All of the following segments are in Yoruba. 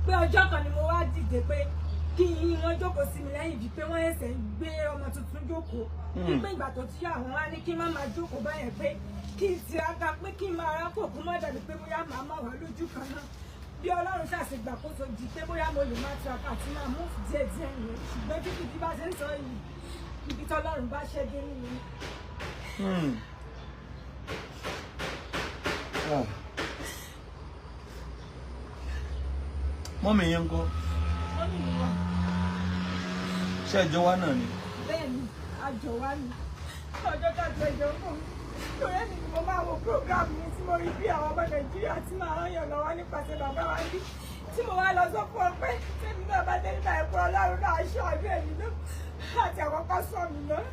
pé ọjọ́ kan ni mo wá dìde pé kí wọ́n jókòó sí mi lẹ́yìn bíi pé wọ́n ẹsẹ̀ ń gbé ọmọ tuntun jókòó wípé ìgbà tó tí àwọn wá ní kí má máa jókòó báyẹn pé kí n tiraka pé kí n máa rákò kó má dàbí pé bóyá màá má wà lójú kan náà bí Ọlọ́run ṣàṣegbàkóso di pé bóyá mo lè máa tiraka àti máa mú díẹ̀ díẹ̀ nìyẹn ṣùgbọ́n títí bí bá ṣe ń sọ yìí ibi tí Ọlọ́run bá ṣẹ́ dé nínú. Mọ́mì yẹn ń kọ́. Mọ́mì mi wá. Ṣé ẹjọ́ wá náà ni? Bẹ́ẹ̀ni, àjọ wá ni. Ọjọ́ kájọ ìjọ fún mi. Lórí ẹni ni mo máa wo prógráàmù mi tí mo rí bí àwọn ọmọ Nàìjíríà tí máa rán yàn lọ́wọ́ nípasẹ̀ bàbá wa bí. Tí mo wá lọ sọ fún ọ pé tèmi náà bá dé nígbà ẹ̀kọ́ Ọlọ́run náà aṣọ ọdún èmi náà àti àkọ́kọ́ sọ mi náà.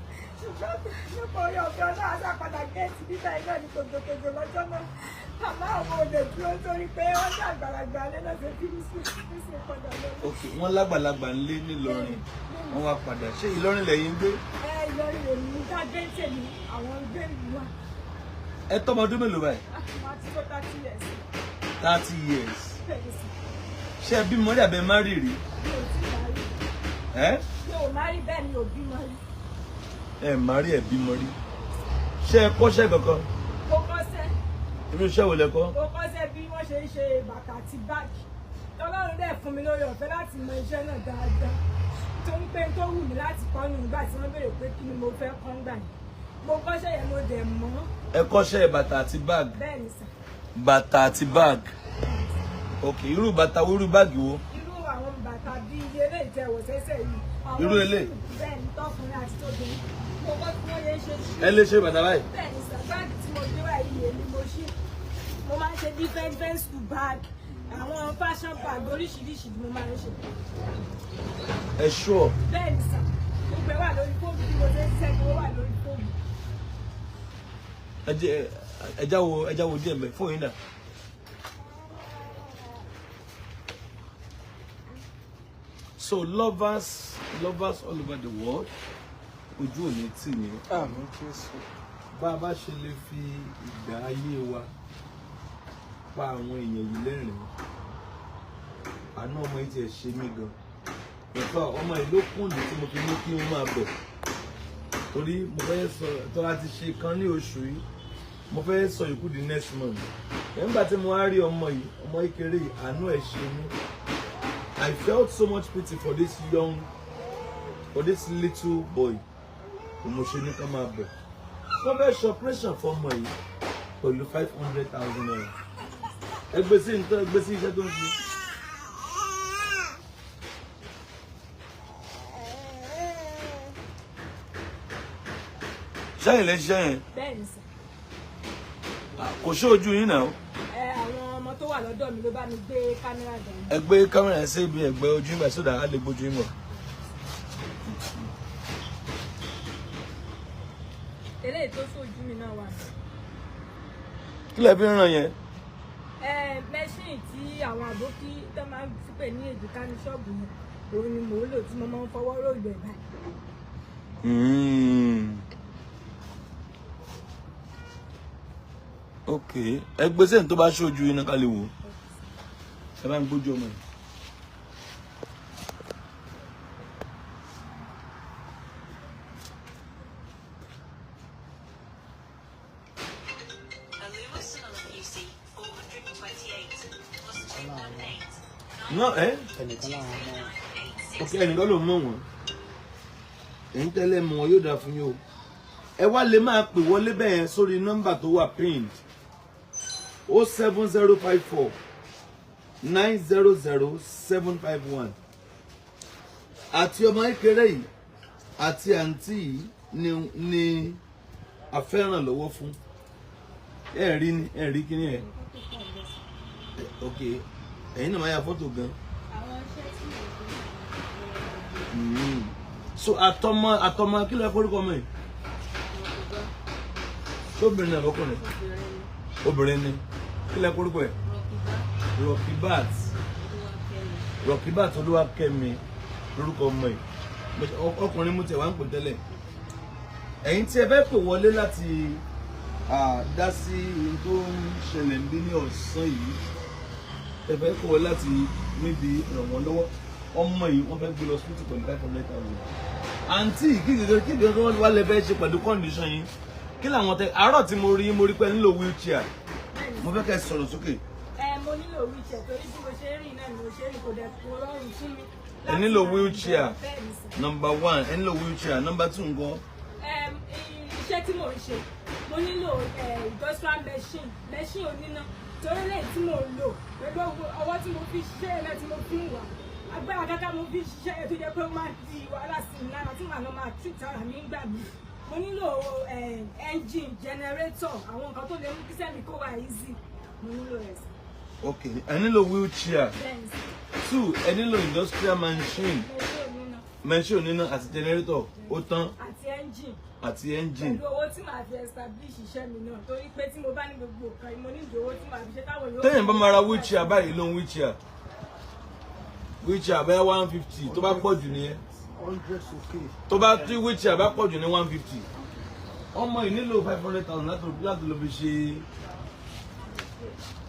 Ṣùgbọ́n nípa orí ọ̀fẹ́ Ọlọ́run àṣàpadà géètì bíbá iná ní gbogbogbò lọ́jọ́ náà. Àmọ́ àwọn olè dúró torí pé wọ́n ní àgbàlagbà alẹ́ náà ṣe fi sí padà lọ́wọ́. Ok, wọ́n lágbàlagbà ń lé nílọrin, wọ́n wá padà. Ṣé Ìlọrin lẹ́yìn gbé? Ìlọrin lèmi ń dá géńtè ní àwọn gbé ìlú wa. Ẹ tọ́mọ ọdún mélòó báyìí? Máa ti tó 30 years. 30 years. Bẹ́ẹ̀ni sì. Ṣé ẹ bímọ rí àbẹ má rí rí? Mi ò tí máa rí. Mi ò máa rí bẹ́ẹ̀ ni ò bímọ rí. Ẹ má rí ẹ bímọ rí. Ṣé ẹ kọ́ṣẹ́ kankan? Mo kọ́ṣẹ́. Irú iṣẹ́ wo lẹ kọ́? Mo kọ́ṣẹ́ bí wọ́n ṣe ń ṣe bàtà àti báàgì. Ọlọ́run dẹ̀ fún mi lórí ọ̀fẹ́ láti mọ iṣẹ́ náà dáadáa. Torí pé tó wù mí láti kọ́ ní ìgbà tí wọ́n béèrè pé kí ni mo fẹ́ kọ́ ńgbà yẹn. Mo kọ́ṣẹ́ yẹn mo dẹ̀ mọ̀. Ẹ kọ́ṣẹ́ bàtà àti báàgì? Bẹ́ẹ̀ni sà. Bàtà àti báàgì. Ok, irú bàtà wo, irú báàgì wo? Irú àwọn bàtà bíi ilé ìtẹ̀wọ̀ sẹ́sẹ̀ yìí. Irú ilé? Bẹ́ẹ̀ni tọkùnrin àti tóbìnrin. Mo kọ́ tí wọ́n lè ṣe. Ẹ lè ṣe bàtà báyìí? Bẹ́ẹ̀ni sà, báàgì tí mo gbé wá yìí èmi mo ṣe. Mo máa ń ṣe different school bag. Àwọn fashion bag oríṣiríṣi ni mo máa ń ṣe. Ẹ ṣọ́. Bẹ́ẹ̀ni sà, gbogbo ẹ̀ wà lórí fóònù bí mo ṣe ń ṣẹ́ gbogbo wà lórí fóònù. Ẹ jáwo díẹ̀ mẹ́ fóònù yín dà. So lovers all over the world, ojú ò ní tì ní. Àmín Jésù. Bá a bá ṣe lè fi ìgbà ayé wa pa àwọn èèyàn yìí lẹ́rìn-ín. Àná ọmọ yìí ti ẹ̀ ṣe mí gan. Ìfà ọmọ yìí ló kúndùn tí mo fi ní kí wọ́n máa bọ̀. Torí mo fẹ́ sọ tó a ti ṣe kan ní oṣù yìí, mo fẹ́ sọ ìkú di next month. Nígbà tí mo wá rí ọmọ yìí, ọmọ ìkéré yìí, àánú ẹ̀ ṣe mí. I felt so much pity for this little boy. Mo ṣe ní ká máa bọ̀. Wọ́n fẹ́ ṣe operation fọ́mọ yìí pẹ̀lú 500,000 naira. Ẹgbẹ́ sí iṣẹ́ tó ń fi. Ṣẹ́yìn lè ṣiṣẹ́ yẹn? Bẹ́ẹ̀ni sà. Kò ṣe ojú yín náà. Àwọn ọmọ tó wà lọ́dọ̀ mi ló bá mi gbé kámẹ́rà dání. Ẹ gbé kámẹ́rà sí ibi ẹ̀gbẹ́ ojú yín báyìí sódà á lè gbójú yín mọ̀. Eléyìí tó sójú mi náà wà. Kí lẹ fi ń ràn yẹn? Mẹ́ṣíìnì tí àwọn àbókí tó máa ń pè ní èjìká ní ṣọ́ọ̀bù yẹn, òun ni mò ń lò tí mo máa ń fọwọ́ ró ìgbẹ́ báyìí. Ok, ẹgbẹ́ sẹ́yìn tó bá ṣojú iná ká lè wò. Ẹ bá ń gbójú ọmọ yìí. No, ok, ẹnìkan ló mọ̀ wọ́n. Ẹ̀yin tẹ́lẹ̀ mọ̀ wọ́n yóò dáa fún yín o. Ẹ wá lè máa pè wọlé bẹ́ẹ̀ sórí nọ́mbà tó wà pinned 07054 900 751. Àti ọmọ kékeré yìí àti àǹtí yìí ni a fẹ́ràn lọ́wọ́ fún. Ẹ rí kíní ẹ̀. Ok, ẹ̀yin náà máa ya fọ́tò gan. So àtọmọ kí ló forúkọ mọ́ ẹ̀? Obìnrin náà lọ́kùnrin. Obìnrin ni. Kí ló forúkọ ẹ̀? Rọ̀kíbàt Olúwakẹ́mi lórúkọ ọmọ ẹ̀. Ọkùnrin mú tẹ̀ wá ń pè tẹ́lẹ̀. Ẹ̀yin tí ẹ fẹ́ pè wọlé láti dá sí ohun tó ń ṣẹlẹ̀ níbí ní ọ̀sán yìí. fẹ́ kó wọ láti níbi ràn wọ́n lọ́wọ́ ọmọ yìí wọ́n fẹ́ gbé lọ hospital pẹ̀lú 500,000 àǹtí kí wọ́n wá lè fẹ́ ṣe pẹ̀lú condition yìí kí làwọn tẹ àárọ̀ tí mo rí pé nílò wheelchair mo fẹ́ kẹ́ sọ̀rọ̀ sókè. Mo nílò wheelchair torí bí mo ṣe rìn náà ni mo ṣe rìn kò dẹ̀ kó rọrùn fún mi. Ẹ nílò wheelchair number 1 ẹ nílò wheelchair number 2 ńkọ́. Iṣẹ́ tí mo ń ṣe mo nílò industrial machine oníná torí lẹ́yìn tí mo lò pẹ̀lú ọwọ́ tí mo fi ṣiṣẹ́ náà tí mo fi ń wà agbára kankan mo fi ṣiṣẹ́ tó jẹ́ pé ó máa di wàhálà sí mi lára tí màá lọ máa treat ara mi ń gbà mí. Mo nílò engine generator àwọn nǹkan tó lè mú kí sẹ́mi kó wà easy mo nílò rẹ̀ sí. Okay, ẹ nílò wheelchair. 2 ẹ nílò industrial machine oníná àti generator ó tán àti engine. Pẹ̀lú owó tí màá fi establish iṣẹ́ mi náà torí pé tí mo bá ní gbogbo nǹkan mo ní owó tí màá fi ṣe táwọn yóò. Téèyàn bá máa ra wheelchair báyìí ló ń wheelchair bẹ́ẹ̀ 150 tó bá pọ̀ jù nìyẹn. 100 okay. Tó bá tí wheelchair bá pọ̀ jù ní 150 ọmọ yìí nílò 500,000 láti lọ fi ṣe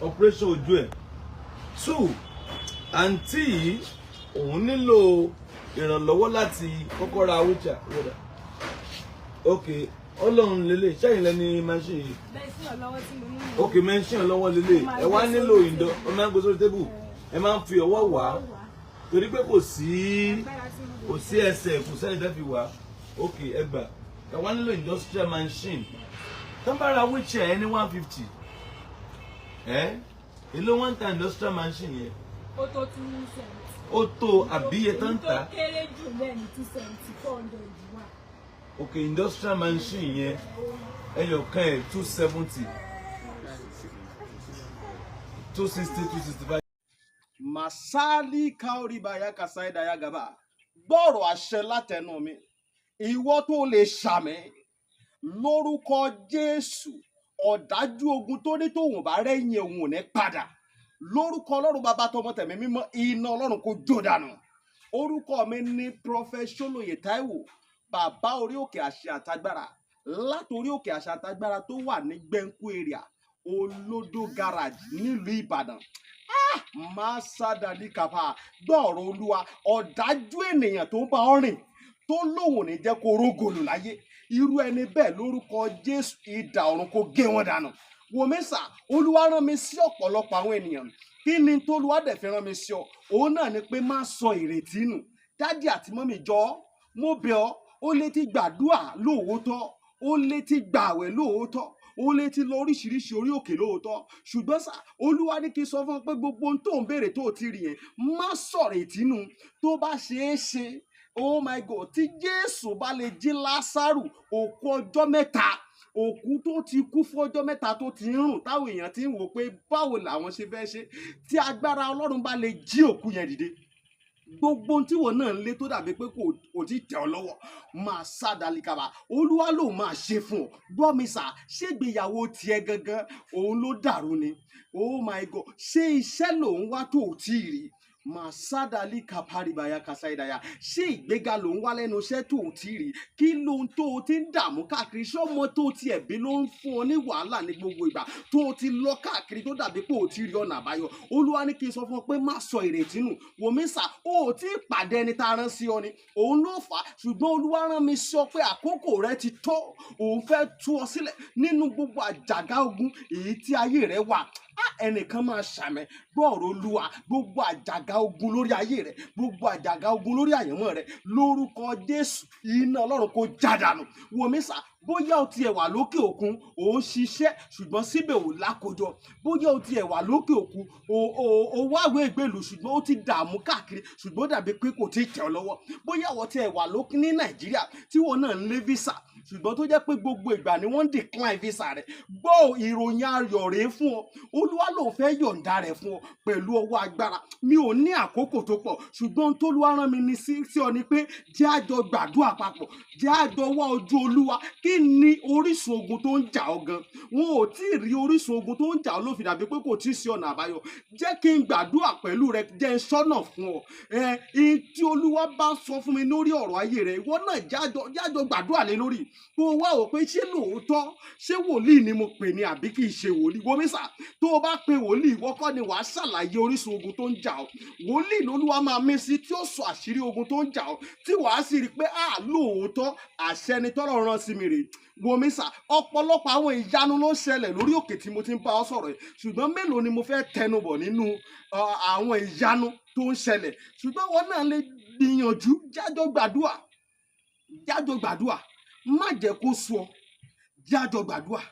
operation ojú ẹ̀. 2 àǹtí yìí òun nílò ìrànlọ́wọ́ láti kọ́kọ́ ra wheelchair. Okay, Ọlọ́run lélẹ̀ ṣẹ́yìn lẹ́ni machine yìí. Okay, machine lọ́wọ́ lélẹ̀ ẹ wá nílò ìdán ọ máa ń gbé sórí tébù ẹ máa ń fi ọwọ́ wá torí pé kò sí ẹsẹ̀ kò sẹ́ni tẹ́ fi wá. Okay, ẹ gbà ẹ wá nílò industrial machine tó ń bá ra wheelchair ẹ ní 150 èló wọ́n ń ta industrial machine yẹn. Ó tó 2 cents. Ó tó àbíyẹ tó ń ta. Tó kéré jù lẹ́nu 2 cents 400 wà. Okay, industrial machine yẹn ẹyọ kan ẹ 270 260 265. Masali kaori baya kasaida ya gaba. Gbọ́rọ̀ àṣẹ látẹnu mi. Ìwọ tó lè ṣàmì lórúkọ Jésù. Ọ̀dájú ogun tó ní tòun bá rẹ́yìn òun ò ní padà. Lórúkọ Ọlọ́run bàbá tọmọ tẹ̀mí mímọ́ iná Ọlọ́run kó jó dànù. Orúkọ mi ní Prophet Ṣólóyè Táíwò. Bàbá orí òkè àṣẹ àtagbára látòrí òkè àṣẹ àtagbára tó wà ní Gbẹ̀ǹkú area Olódó garage nílùú Ìbàdàn. Máa sádàdí kàfà gbọ́ọ̀rọ̀ Olúwa ọ̀dájú ènìyàn tó ń bá ọ rìn tó lóun ní jẹ́ kó rógòlù láyé irú ẹni bẹ́ẹ̀ lórúkọ Jésù idà ọ̀run kó gé wọn dànù. Wòmísà Olúwa rán mi sí ọ̀pọ̀lọpọ̀ àwọn ènìyàn kí ni tó Olúwa dẹ̀ fi rán mi sí ọ òun náà ni pé má sọ ìrètí nù. Dádì àti mọ́mì jọ̀ọ́ mo bẹ̀ ọ́ ó lè ti gbàdúrà lóòótọ́ ó lè ti gbààwẹ̀ lóòótọ́ ó lè ti lọ oríṣiríṣi orí òkè lóòótọ́ ṣùgbọ́n sá Olúwa ní kí n sọ fún ọ pé gbogbo ohun tó ń béèrè tó ti rí yẹn má sọ̀rọ̀ ìtínú tó bá ṣeé ṣe oh my God tí Jésù bá lè jí Lásárù òkú ọjọ́ mẹ́ta òkú tó ti kú fún ọjọ́ mẹ́ta tó ti ń rùn táwọn èèyàn ti ń wò pé báwo làwọn ṣe fẹ́ ṣe tí agbára Ọlọ́run bá lè jí òkú yẹn dìde gbogbo ohun tí wọn náà ń lé tó dàbí pé kò tí tẹ̀ ọ́ lọ́wọ́ máa sádàlíkàbà Olúwa ló máa ṣe fún ọ gbọ́ mi sà ṣégbéyàwó tiẹ̀ gangan òun ló dàrú ni oh my God ṣé iṣẹ́ lòun wá tó ò tí ì rí Masadali kaparibaya kasaidaya ṣé ìgbéga ló ń wá lẹ́nu iṣẹ́ tó ò tí rí kí ló ń tó o ti ń dààmú káàkiri ṣọmọ tó o ti ẹ̀bí ló ń fún ọ ní wàhálà ní gbogbo ìgbà tó o ti lọ káàkiri tó dàbí pé o ti rí ọ̀nà àbáyọ Olúwa ní kí n sọ fún ọ pé má sọ ìrètí nù wòmísà o ò tí ì pàdé ẹni tá a rán sí ọ ni òun ló fà á ṣùgbọ́n Olúwa rán mi sọ pé àkókò rẹ ti tó òun fẹ́ tú ọ sílẹ̀ nínú gbogbo àjàgà ogun èyí tí ayé rẹ wà ẹnìkan máa ṣàmẹ gbọ́ọ̀rọ̀ Olúwa gbogbo àjàgà ogun lórí ayé rẹ gbogbo àjàgà ogun lórí àyànmọ́ rẹ lórúkọ Jésù iná Ọlọ́run kó jádànù wòmísà bóyá o tiẹ̀ wà lókè òkun ò ń ṣiṣẹ́ ṣùgbọ́n síbẹ̀ ò lákòjọ bóyá o tiẹ̀ wà lókè òkun ò wáwé ìgbèlú ṣùgbọ́n ó ti dààmú káàkiri ṣùgbọ́n ó dàbí pé kò tí ì tẹ̀ ọ́ lọ́wọ́ bóyá o tiẹ̀ wà lókè ní Nàìjíríà tí wọn náà ń lé visa ṣùgbọ́n tó jẹ́ pé gbogbo ìgbà ni wọ́n ń decline visa rẹ̀ gbọ́ ìròyìn ayọ̀ rèé fún ọ Olúwa ló fẹ́ yọ̀ǹda rẹ̀ fún ọ pẹ̀lú ọwọ́ agbára mi ò ní àkókò tó pọ̀ ṣùgbọ́n tó Olúwa rán mi ní sí ọ ni pé jẹ́ àjọ gbàdúrà papọ̀ jẹ́ àjọ wá ojú Olúwa kí kí ni orísun ogun tó ń jà ọ́ gan? Wọn ò tí ì rí orísun ogun tó ń jà ọ́ ló fi dàbí pé kò tí ì sí ọ̀nà àbáyọ. Jẹ́ kí n gbàdúrà pẹ̀lú rẹ, jẹ́ n sọ́nà fún ọ. Tí Olúwa bá sọ fún mi lórí ọ̀rọ̀ ayé rẹ, ìwọ náà jájọ gbàdúrà lé lórí. Kó o wá wò pé ṣé lóòótọ́ ṣé wòlíì ni mo pè ní àbí kì í ṣe wòlíì. Wo mi sà, tó o bá pe wòlíì, ìwọ kọ́ ni wàá ṣàlàyé orísun ogun tó ń jà ọ́. Wòlíì lolúwa máa mí sí tí ó sọ àṣírí ogun tó ń jà ọ́, tí wàá sì rí i pé lóòótọ́ àṣẹ ni tọ́lọ́run rán sí mi rè. Wo mi sà, ọ̀pọ̀lọpọ̀ àwọn ìyanu ló ń ṣẹlẹ̀ lórí òkè tí mo ti ń bá ọ sọ̀rọ̀ yìí, ṣùgbọ́n mélòó ni mo fẹ́ tẹnubọ̀ nínú àwọn ìyanu tó ń ṣẹlẹ̀. Ṣùgbọ́n wọn náà lè gbìyànjú, jájọ gbàdúrà, má jẹ́ kó sú ọ, jájọ gbàdúrà.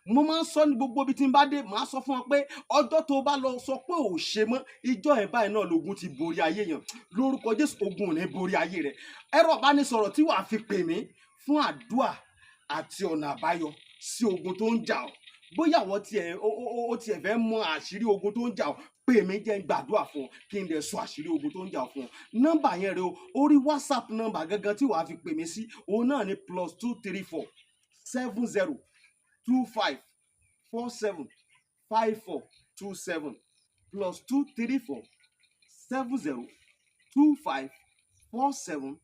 Mo máa ń sọ ní gbogbo ibi tí n bá dé, màá sọ fún ọ pé ọjọ́ tó bá lọ sọ pé ò ṣe mọ́, ìjọ ẹ̀ báyìí náà lógun ti borí ayé yẹn. Lórúkọ Jésù, ogun ò ní borí ayé rẹ. Ẹ̀rọ ìbánisọ̀rọ̀ tí wàá fi pè mí fún àdúrà àti ọ̀nà àbáyọ sí ogun tó ń jà ọ́. Bóyá ó tiẹ̀ fẹ́ mọ àṣírí ogun tó ń jà ọ́, pè mí jẹ́ n gbàdúrà fún ọ kí n lè sọ àṣírí ogun tó ń jà ọ́ fún ọ. Nọ́mbà yẹn rẹ o, orí WhatsApp nọ́mbà gangan tí wàá fi pè mí sí, òun náà ni +234 70 25 47 54 27 +234 70 25 47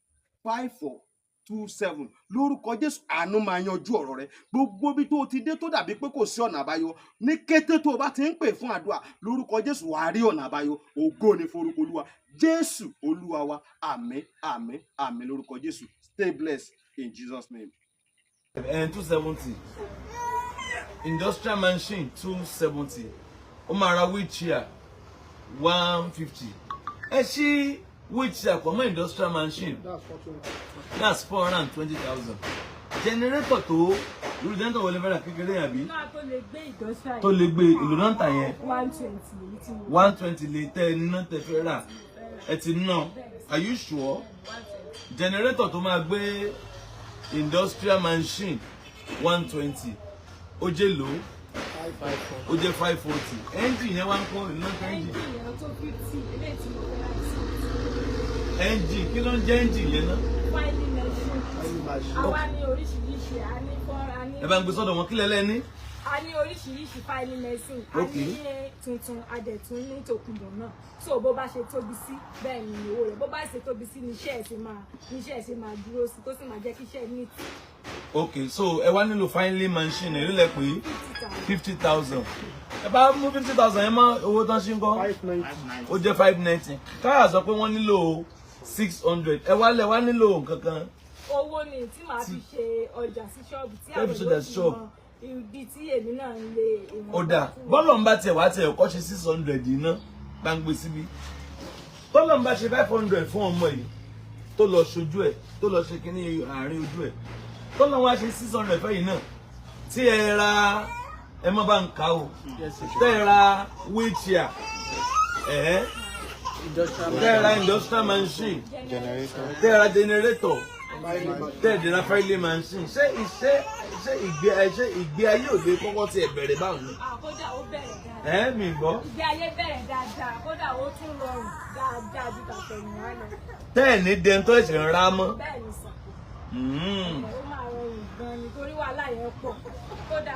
54 27. Lórúkọ Jésù, àánú máa yanjú ọ̀rọ̀ rẹ. Gbogbo ibi tó ti dé tó dàbí pé kò sí ọ̀nà àbáyọ, ní kété tó o bá ti ń pè fún àdúrà, lórúkọ Jésù wàá rí ọ̀nà àbáyọ. Ògo ni forúkọ Olúwa. Jésù Olúwa wa. Àmín, àmín, àmín lórúkọ Jésù. Stay blessed in Jesus' name. 270 industrial machine 270 ó máa ra wheelchair 150. ẹ ṣí wheelchair pọ̀ mọ́ industrial machine, that's 420,000. generator tó irú generator wọlé fẹ́ràn kékeré yẹn bí tó lè gbé ìlú náà tà yẹn 120 lè tẹ ẹni náà tẹ fẹ́ rà ẹ ti ná. Are you sure? Generator tó máa gbé industrial machine 120 ó jẹ́ lò ó jẹ́ 540. Engine yẹn wá ń kọ́ iná engine engine kí ló ń jẹ́ engine yẹn náà? Àwa ní oríṣiríṣi, a ní fọ́nra ní. Ẹ bá ń gbé sọ́dọ̀ wọn kí lẹ́lẹ́ ní? A ní oríṣiríṣi filing machine, a ní tuntun, a dẹ̀ tún ní tòkunbọ̀ náà. So bó bá ṣe tóbi sí bẹ́ẹ̀ ni owó rẹ̀, bó bá ṣe tóbi sí níṣẹ́ ẹ̀ ṣe máa dúró sí, tó sì máa jẹ́ kí iṣẹ́ ní ti. Okay, so ẹ wá nílò filing machine èló lẹ pé 50,000. Ẹ bá mú 50,000 yẹn mọ́ owó tán ṣe ń kọ́ ó jẹ́ 590. Káyà sọ pé wọ́n nílò 600. Ẹ wá nílò nǹkan kan. Owó ni tí màá fi ṣe ọjà sí ṣọ́ọ̀bù tí àwọn èèyàn ti mọ ibi tí èmi náà ń lé ìwọ̀n. Ó dà bọ́lọ̀ ń bá tiẹ̀ wá tiẹ̀ kọ́ ṣe 600 yìí ná gbàngbé síbí. Tọ́lọ̀ ń bá ṣe 500 fún ọmọ yìí tó lọ ṣojú ẹ̀ tó lọ ṣe kínní àárín ojú ẹ̀. Tọ́lọ̀ wá ṣe 600 fẹ́ yìí náà tí ẹ ra ẹ má bá ń ka o tẹ́ ẹ ra wheelchair tẹ́ ẹ ra industrial machine tẹ́ ẹ ra generator tẹ́ ẹ dẹ̀ ra filing machine ṣé ìgbé ayé òde kọ́kọ́ tí ẹ bẹ̀rẹ̀ báwọn ni. Kódà ó bẹ̀rẹ̀ dáadáa. Mi gbọ́. Ìgbé ayé bẹ̀rẹ̀ dáadáa, kódà ó tún rọrùn dáadáa ju tàtẹ̀yìnwá lọ. Tẹ́ ẹ̀ ní dẹ́ntọ́ ẹ̀sìn ń ra mọ́. Bẹ́ẹ̀ ni sà. Ó máa rọrùn gan-an nítorí wàhálà yẹn pọ̀. Kódà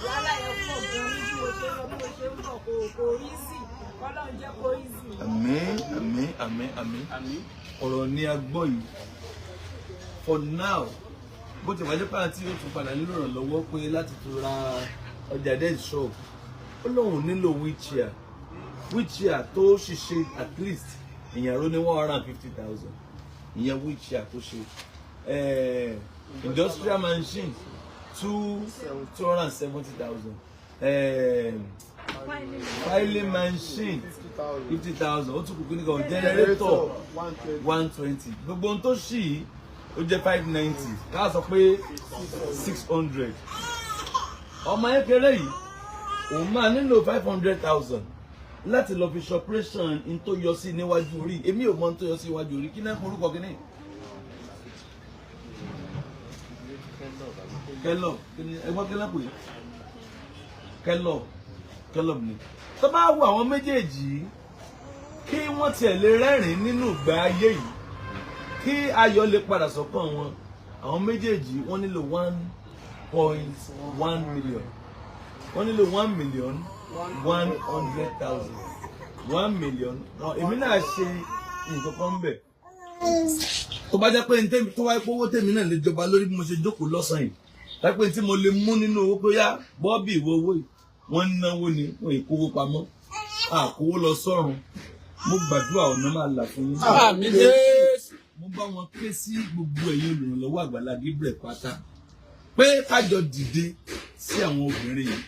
wàhálà yẹn pọ̀ gan-an ní bí mo ṣe lọ bí mo ṣe ń bọ̀ kò easy. Ọlọ́run jẹ́ kó easy. Àmín. Ọ̀rọ̀ ni a gbọ́ yìí. For now, bó ti wájú pàrọ̀ tí yóò tún padà nílò ìrànlọ́wọ́ pé láti tún ra ọjà dead shop. Ó lóun nílò wheelchair tó ṣiṣẹ́ at least ìyẹn ló ní 150,000. Ìyẹn wheelchair tó ṣe. Industrial machine 270,000. Filing machine 50,000. Ó tún kù kí ní kan generator 120. Gbogbo ohun tó ṣì yìí ó jẹ́ 590. Ká sọ pé 600. Ọmọ kékeré yìí òun máa nílò 500,000 láti lọ fi ṣọpẹ́ṣàn in tó yọ sí níwájú orí. Èmi ò mọ in tó yọ sí níwájú orí. Kí náà forúkọ kí ní? Kẹlọ ẹgbọ́n kẹlọ pé kẹlọ ni. Tó bá wo àwọn méjèèjì kí wọ́n tiẹ̀ lè rẹ́rìn nínú ìgbà ayé yìí kí ayọ̀ lè padà sọ́kàn wọn, àwọn méjèèjì wọ́n nílò 1.1 million. Wọ́n nílò 1,100,000. 1 million. Èmi náà ṣe nǹkan kan bẹ̀. Tó bá jẹ́ pé tó wáyé pé owó tèmi náà lè jọba lórí bí mo ṣe jókòó lọ́sàn-án yìí. Lápẹ́ tí mo lè mú nínú owó pé yá bọ́ọ̀bì ìwọ owó yìí. Wọ́n ń náwó ni wọ́n ìkówó pamọ́. Àkówó lọ sọ́run. Mo gbàdúrà ọ̀nà máa là fún yín. Àmín Jésù. Mo bá wọn ké sí gbogbo ẹ̀yin olùrànlọ́wọ́ Àgbàlá Gabriel pátá pé kájọ dìde sí àwọn obìnrin yìí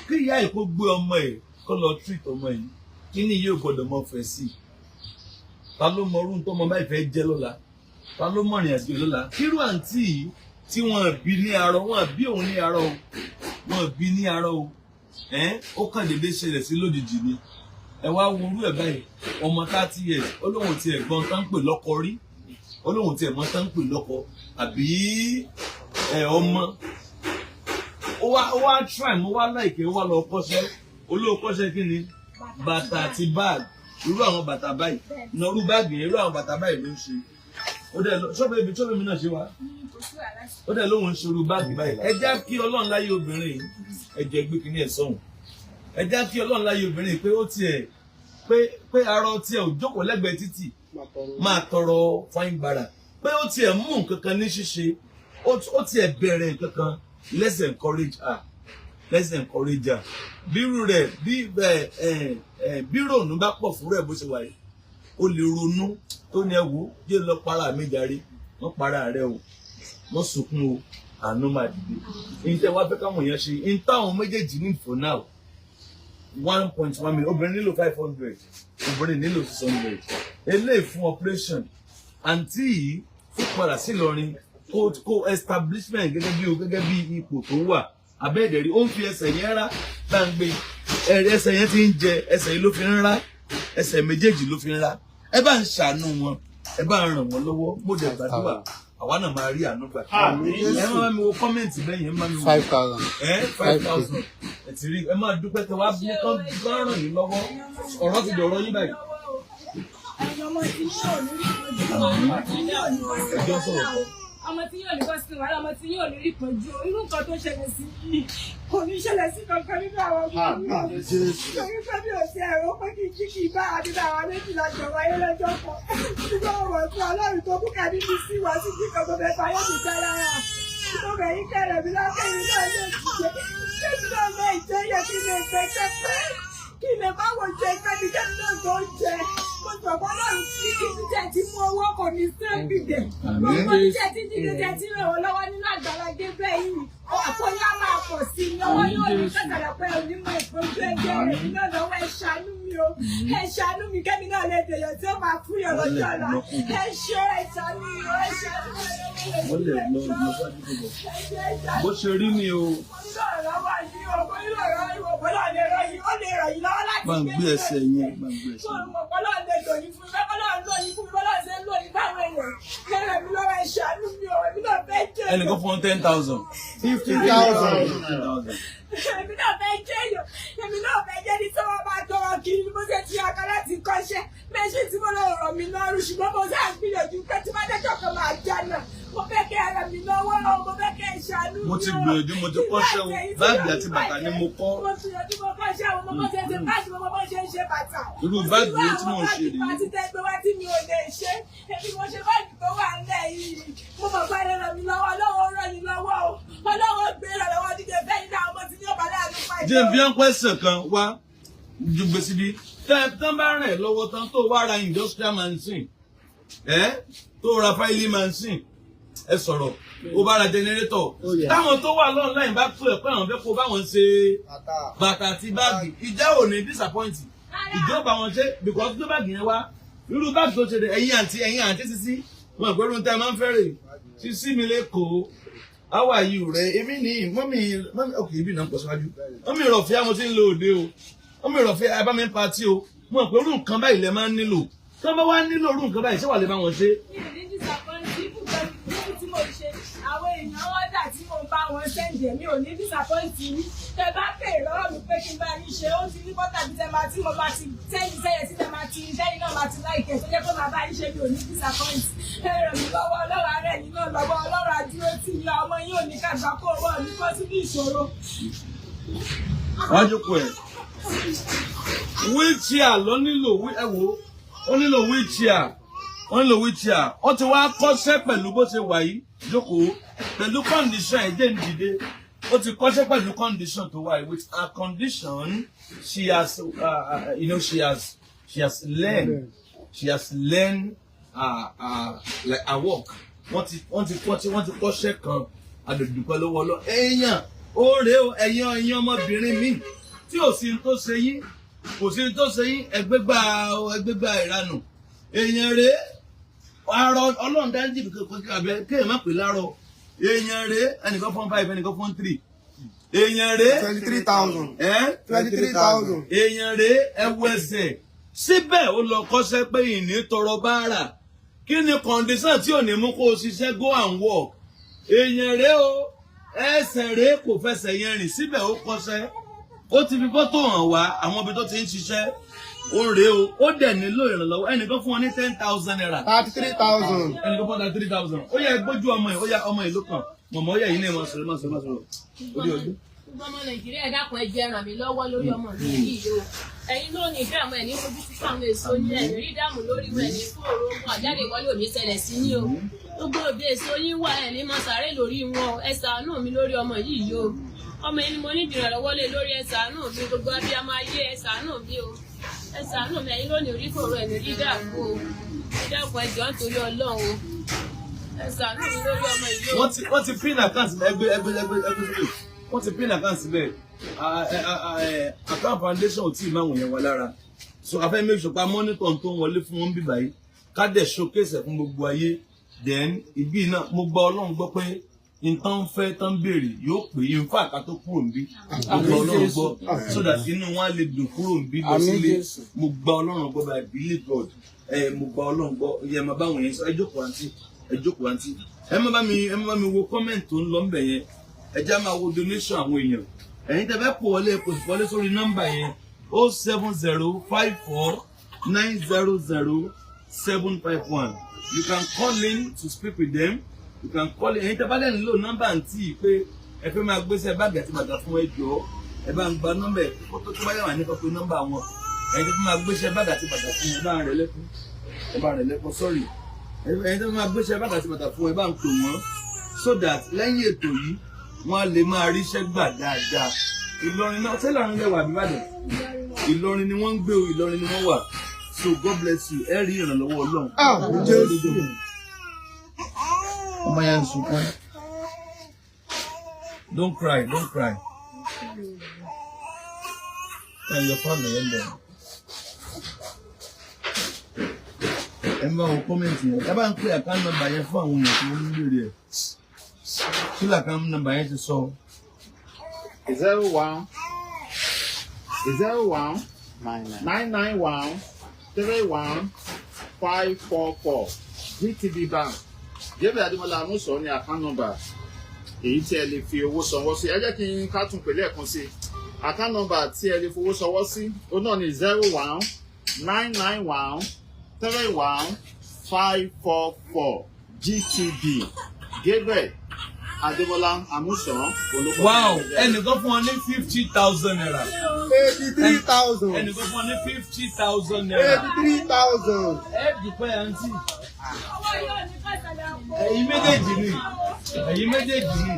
kí ìyá ẹ̀ kó gbé ọmọ ẹ̀ kó lọ treat ọmọ yìí kí ni yóò gbọdọ̀ mọ fẹ́ sí ta ló mọ orú tó ọmọ báyìí fẹ́ jẹ́ lọ́la ta ló mọ ìrìn àjò lọ́la kírú àǹtí yìí tí wọ́n bí ní arọ wọ́n bí òun ní arọ wọ́n bí ní arọ o ó kàn dédé ṣẹlẹ̀ sí lójijì ni ẹ wá wo orú ẹ̀ báyìí ọmọ 30 years olóhùn tí ẹ̀gbọ́n tán ń pè lọ́kọ rí olóhùn tí ẹ̀gbọ́n tán ń pè lọ́kọ àbí ọmọ ó wá try mo wá láìké ó wá lọ kọ́ṣẹ́ olóò kọ́ṣẹ́ kí ni bàtà àti báàgì irú àwọn bàtà báyìí nọrú báàgì yẹn irú àwọn bàtà báyìí ló ń ṣe ó dẹ̀ ṣọ́bẹ̀ mi náà ṣe wá ó dẹ̀ lóhùn ń ṣerú báàgì báyìí ẹ jẹ́ kí Ọlọ́run láyé obìnrin ẹ jẹ́ gbé kíní ẹ̀ sọ́hùn ẹ jẹ́ kí Ọlọ́run láyé obìnrin pé ó tiẹ̀ pé arọ tiẹ̀ ò jókòó lẹ́gbẹ̀ẹ́ títì máa tọrọ fáin gbàrà pé ó tiẹ̀ mú nǹkan kan ní ṣíṣe ó tiẹ̀ bẹ̀rẹ̀ nǹkan kan let's encourage her bírú rẹ̀ bí rònú bá pọ̀ fún rẹ̀ bó ṣe wà yìí ó lè ronú tó ní ẹwù yé lọ para mi jàre wọ́n para rẹ̀ o wọ́n sunkún o àánú máa dìde ní tẹ́ wá fẹ́ káwọn èèyàn ṣe ní táwọn méjèèjì ní for now 1.1 million obìnrin nílò 500 obìnrin nílò 600 eléyìí fún operation àǹtí yìí fún padà sí Ìlọrin kó establishment gẹ́gẹ́ bí ipò tó wà abẹ́ẹ̀dẹ̀rí ó ń fi ẹsẹ̀ yẹn rá gbàǹgbé ẹsẹ̀ yẹn ti ń jẹ ẹsẹ̀ yìí ló fi ń rá ẹsẹ̀ méjèèjì ló fi ń rá ẹ bá ń ṣàánú wọn ẹ bá ń ràn wọ́n lọ́wọ́ mo dẹ̀ gbàdúrà àwa náà máa rí àánú gbà. ẹ máa mi wo kọ́mẹ̀ntì bẹ́yìn ẹ máa mi wo 5,000. 5,000 ẹ ti rí ẹ máa dúpẹ́ tẹ wá bí kán ràn yín lọ́wọ́ ọ̀rọ̀ ti dọ̀rọ̀ yín báyìí. ẹjọ́ sọ̀rọ̀ ọmọ tí yóò ní bọ́ sí wàhálà ọmọ tí yóò ní rí pọ̀jù irú nǹkan tó ṣẹlẹ̀ sí yìí kò ní ṣẹlẹ̀ sí kankan nínú àwọn ọmọ mi torí pé mi ò sí ẹ̀rọ pé kí n jí kí n bá àdúrà àwọn méjìlá jọ wáyé lọ́jọ́ kan ṣùgbọ́n ọ̀rọ̀ tí Ọlọ́run tó bú kàdí mi sí wá sí kí kan tó fẹ́ fayé mi já lára tó bẹ̀ yín kẹrẹ̀ mi lápẹ́ mi náà lè jíjẹ kí náà lè jẹ́ yẹ kí lè fẹ́ kẹ́pẹ́ kí lè má wò jẹ pẹ́ mi kẹ́mi náà tó jẹ mo sọ̀kọ́ lọ́run tí kí n jẹ́ ti mú owó kò ní sẹ́ẹ̀bì dẹ̀ mo jẹ́ ti jíjẹ tí ràn wọ́n lọ́wọ́ nínú Àgbàlá Gabriel yìí àpòyá máa pọ̀ sí i lọ́wọ́ yóò ní kẹ́kẹ̀rẹ̀ pé onímọ̀ ìpọ́njú ẹgbẹ́ rẹ̀ mi náà lọ́wọ́ ẹ ṣàánú mi o ẹ ṣàánú mi kẹ́mi náà lè dèyàn tí ó máa fún yàn lọ́jọ́ ọ̀la ẹ ṣe ẹ ṣàánú mi o ẹ ṣàánú mi o bó ṣe rí mi o. máa ń gbé ẹsẹ̀ yẹn máa ń gbé ẹsẹ̀ yẹn. ẹnìkan fún 10,000. 50,000. Èmi náà fẹ́ jẹ́ èèyàn, èmi náà fẹ́ jẹ́ ní tí wọ́n bá tọrọ kiri ni mo ṣe ti ọkọ láti kọ́ṣẹ́. Méjì tí mo lọ rọ̀ mí lọ́rùn ṣùgbọ́n mo sáà gbìyànjú pé tí wọ́n dẹ́jọ́ kan máa já náà. Mo fẹ́ kẹ́ ara mi lọ́wọ́, mo fẹ́ kẹ́ ìṣàánú mi. Mo ti gbìyànjú, mo ti kọ́ṣẹ́ o. Báàgì àti bàtà ni mo kọ́. Mo ti gbìyànjú, mo kọ́ṣẹ́ o, mo mọ̀ ṣe ṣe báàgì, mo mọ̀ ṣe ṣe bàtà. Irú báàgì wo tí mò ń ṣe rèé? Àti tẹ́gbẹ́ wá tí mi ò lè ṣe. Èmi mo ṣe báàgì tó wà ńlẹ̀ yìí. Mo mọ̀ pé ẹ ràn mí lọ́wọ́, Ọlọ́run ràn yín lọ́wọ́ o. Ọlọ́run gbé ìrànlọ́wọ́ dídé bẹ́ẹ̀ ní àwọn ọmọ tí ní ọ̀bàlẹ̀ àlùfáà. Jẹ́ bí wọ́n pẹ́sẹ̀ kan wá ju gbèsè bí tán bá rìn lọ́wọ́ tán tó wá ra industrial machine tó ra filing machine ẹ sọ̀rọ̀ ó bá ra generator táwọn tó wà online bá tó ẹ̀ pé àwọn fẹ́ kó báwọn ṣe bàtà àti báàgì ìjà ò ní disappoint ìjọba wọn ṣe because tó báàgì yẹn wá irú báàgì tó ṣe dé ẹ̀yìn àǹtí sísí wọn àpérò ń tẹ́ máa ń fẹ́rẹ̀ sísí mi lẹ́kọ̀ọ́. How are you, Ray? Èmi ni, mọ́mí, okay, ibi náà ń pọ̀ síwájú. Mọ́mí Rọ̀fíà mo ti ń lo òde o. Mọ́mí Rọ̀fíà ẹ bá mi ń patí o. Mo mọ̀ pé orú nǹkan báyìí lẹ máa ń nílò. Tí wọ́n bá wá nílò orú nǹkan báyìí, ṣé wà lè bá wọn ṣe? Mi ò ní disappoint fún pẹ̀lú tí mo ṣe. Àwọn èèyàn ọ̀dà tí mo bá wọn ṣẹ̀ǹdẹ̀ mi ò ní disappoint yín. Tẹ bá pè lọ́rọ̀ mi pé kí n bá yín ṣe, ó ti ní bọ́tà bí tẹ máa tí mo bá ti tẹ́yìn sẹ́yẹ tí tẹ máa ti tẹ́yìn náà máa ti láìkẹ́ tó jẹ́ pé màá bá yín ṣe mi ò ní disappoint. Ẹ ràn mí lọ́wọ́ Ọlọ́run ará ẹ̀yìn náà lọ́wọ́ Ọlọ́run adúró tì mí ọmọ yín ò ní ká àgbákò wà ní fásitì ìṣòro. Wọ́n jókòó ẹ̀. Wheelchair ló nílò ẹ wò ó nílò wheelchair. Wọ́n nílò wheelchair. Ó ti wá kọ́ṣẹ́ pẹ̀lú bó ṣe wà yìí jókòó pẹ̀lú condition ẹ̀jẹ̀ ń dìde. Ó ti kọ́ṣẹ́ pẹ̀lú condition tó wà yìí. With her condition, she has she has learned like her work. Wọ́n ti kọ́ṣẹ́ kan àdòdùpẹ́ lọ́wọ́ lọ. Èèyàn ó rèé o ẹ̀yin ọmọbìnrin mi tí ò sí tó ṣe yín kò sí tó ṣe yín ẹgbẹ́gbà ìranù. Èèyàn rèé àárọ̀ Ọlọ́run dájú kàbẹ́ kéèyàn má pè láàárọ̀. Èèyàn rèé ẹnìkan fún 5 ẹnìkan fún 3. Èèyàn rèé 23,000. 23,000. Èèyàn rèé ẹwọ ẹsẹ̀ síbẹ̀ ó lọ kọ́ṣẹ́ pé ìní tọrọ báárà. Kí ni condition tí ò ní mú kó o ṣiṣẹ́ go and work? Èèyàn rèé o ẹsẹ̀ rèé kò fẹsẹ̀ yẹn rìn síbẹ̀ ó kọ́ṣẹ́. Ó ti fi fọ́tò hàn wá àwọn ibi tó ti ń ṣiṣẹ́. Ó rèé o ó dẹ̀ nílò ìrànlọ́wọ́ ẹnìkan fún wọn ní 10,000 naira. 33,000. Ẹnìkan fún wọn 33,000. Ó yẹ gbójú ọmọ ẹ̀ ó yá ọmọ ìlú kan. Mọ̀mọ́ ó yẹ yìí ní ìmọ̀ sọ̀rọ̀ má sọ̀rọ̀. Orí ọdún. Ọmọ Nàìjíríà dákun ẹ jẹ́ ràn mí lọ́wọ́ lórí ọmọ mi yìí o. Ẹ̀yin ló ní ìdààmú ẹ̀ ní fojú sí fáwọn èso ní ẹ̀rí rí dààmú lórí wọn ní fún òrógùn àjáde wọlé òní ṣẹlẹ̀ sí ní o. Gbogbo òbí èso yín wà ẹ̀ ní mọ sàárè lórí wọn ẹ ṣàánú mi lórí ọmọ yìí o. Ọmọ yìí ni mo ní ìdìrànlọ́wọ́ lé lórí ẹ ṣàánú mi gbogbo abiyamọ ayé ẹ ṣàánú mi o. Ẹ ṣàánú mi ẹ̀yin ló ní orí fòrò ẹ̀ ní rí dààmú o. Ẹ dákun ẹ jọ̀ọ́ nítorí Ọlọ́run o. Ẹ ṣàánú mi lórí ọmọ yìí o. Wọ́n ti pin account ẹgbẹ́ wọ́n ti pin account síbẹ̀. Account foundation ò tí ì máa wọ̀nyẹn wá lára. So a fẹ́ make sure pa monitor tó ń wọlé fún wọn bí báyìí. Ká dẹ̀ showcase ẹ̀ fún gbogbo ayé. Then ibi náà mo gba Ọlọ́run gbọ́ pé nǹkan fẹ́ tán béèrè yóò pè é nfa àká tó kúrò níbí. Mo gba Ọlọ́run gbọ́ so that inú wọn á lè dùn kúrò níbí lọ sílé. Mo gba Ọlọ́run gbọ́ by believe God. Mo gba Ọlọ́run gbọ́ yẹ máa bá wọn yẹn sọ ẹ jókòó àǹtí. Ẹ má bá mi wo comment tó ń lọ ńbẹ̀ yẹn. Ẹ já máa wo donation àwọn èèyàn. Ẹ̀yin tẹ́ fẹ́ pò wọlé sórí nọ́mbà yẹn 07054900751. You can call in to speak with them. You can call in. Ẹ̀yin tẹ́ bá lẹ́nu lò nọ́mbà àǹtí pé ẹ fẹ́ máa gbéṣẹ́ báàgì àti bàtà fún ẹjọ́. Ẹ bá ń gba nọ́mbà ẹ̀ kó tó bá yà wà ní kọ́kọ́ nọ́mbà wọn. Ẹ̀yin tẹ́ fẹ́ máa gbéṣẹ́ báàgì àti bàtà fún ẹ bá ń rẹ̀ lẹ́kún. Sorry. Ẹ̀yin tẹ́ fẹ́ máa gbéṣẹ́ báàgì àti bàtà fún ẹ bá ń pè wọ́n so that lẹ́yìn ètò yìí wọ́n lè máa ríṣẹ́ gbà dáadáa. Ìlọrin náà tẹ́lẹ̀ àwọn ilẹ̀ wà bíbàdàn. Ìlọrin ni wọ́n ń gbé o, Ìlọrin ni wọ́n wà. So God bless you. Ẹ rí ìrànlọ́wọ́ Ọlọ́run. Ọmọ yẹn ń sunkún. Don't cry. And your family in there. Ẹ bá wọn kọ́mẹ̀ntì yẹn. Ẹ bá ń pè àkáǹtì nọ́mbà yẹn fún àwọn èèyàn tí wọ́n ń béèrè ẹ̀. Kí làkáǹtì nọ́mbà yẹn ti sọ? 01-991-31544 GTB Bank. Gabriel Adémọ́lá Amúsọ ní account number èyí tí ẹ lè fi owó sanwó sí. Ẹ jẹ́ kí n ká tún pè lẹ́ẹ̀kan sí. Account number tí ẹ lè fowó sanwó sí ó náà ní 01-991-31544 GTB Gabriel Adémọ́lá Amúsọ. Wow! Ẹnìkan fún wọn ní 50,000 naira. 83,000. Ẹnìkan fún wọn ní 50,000 naira. 83,000. Ẹ dùpẹ́ àǹtí. Ẹ̀yin méjèèjì ni. Ẹ̀yin méjèèjì ni.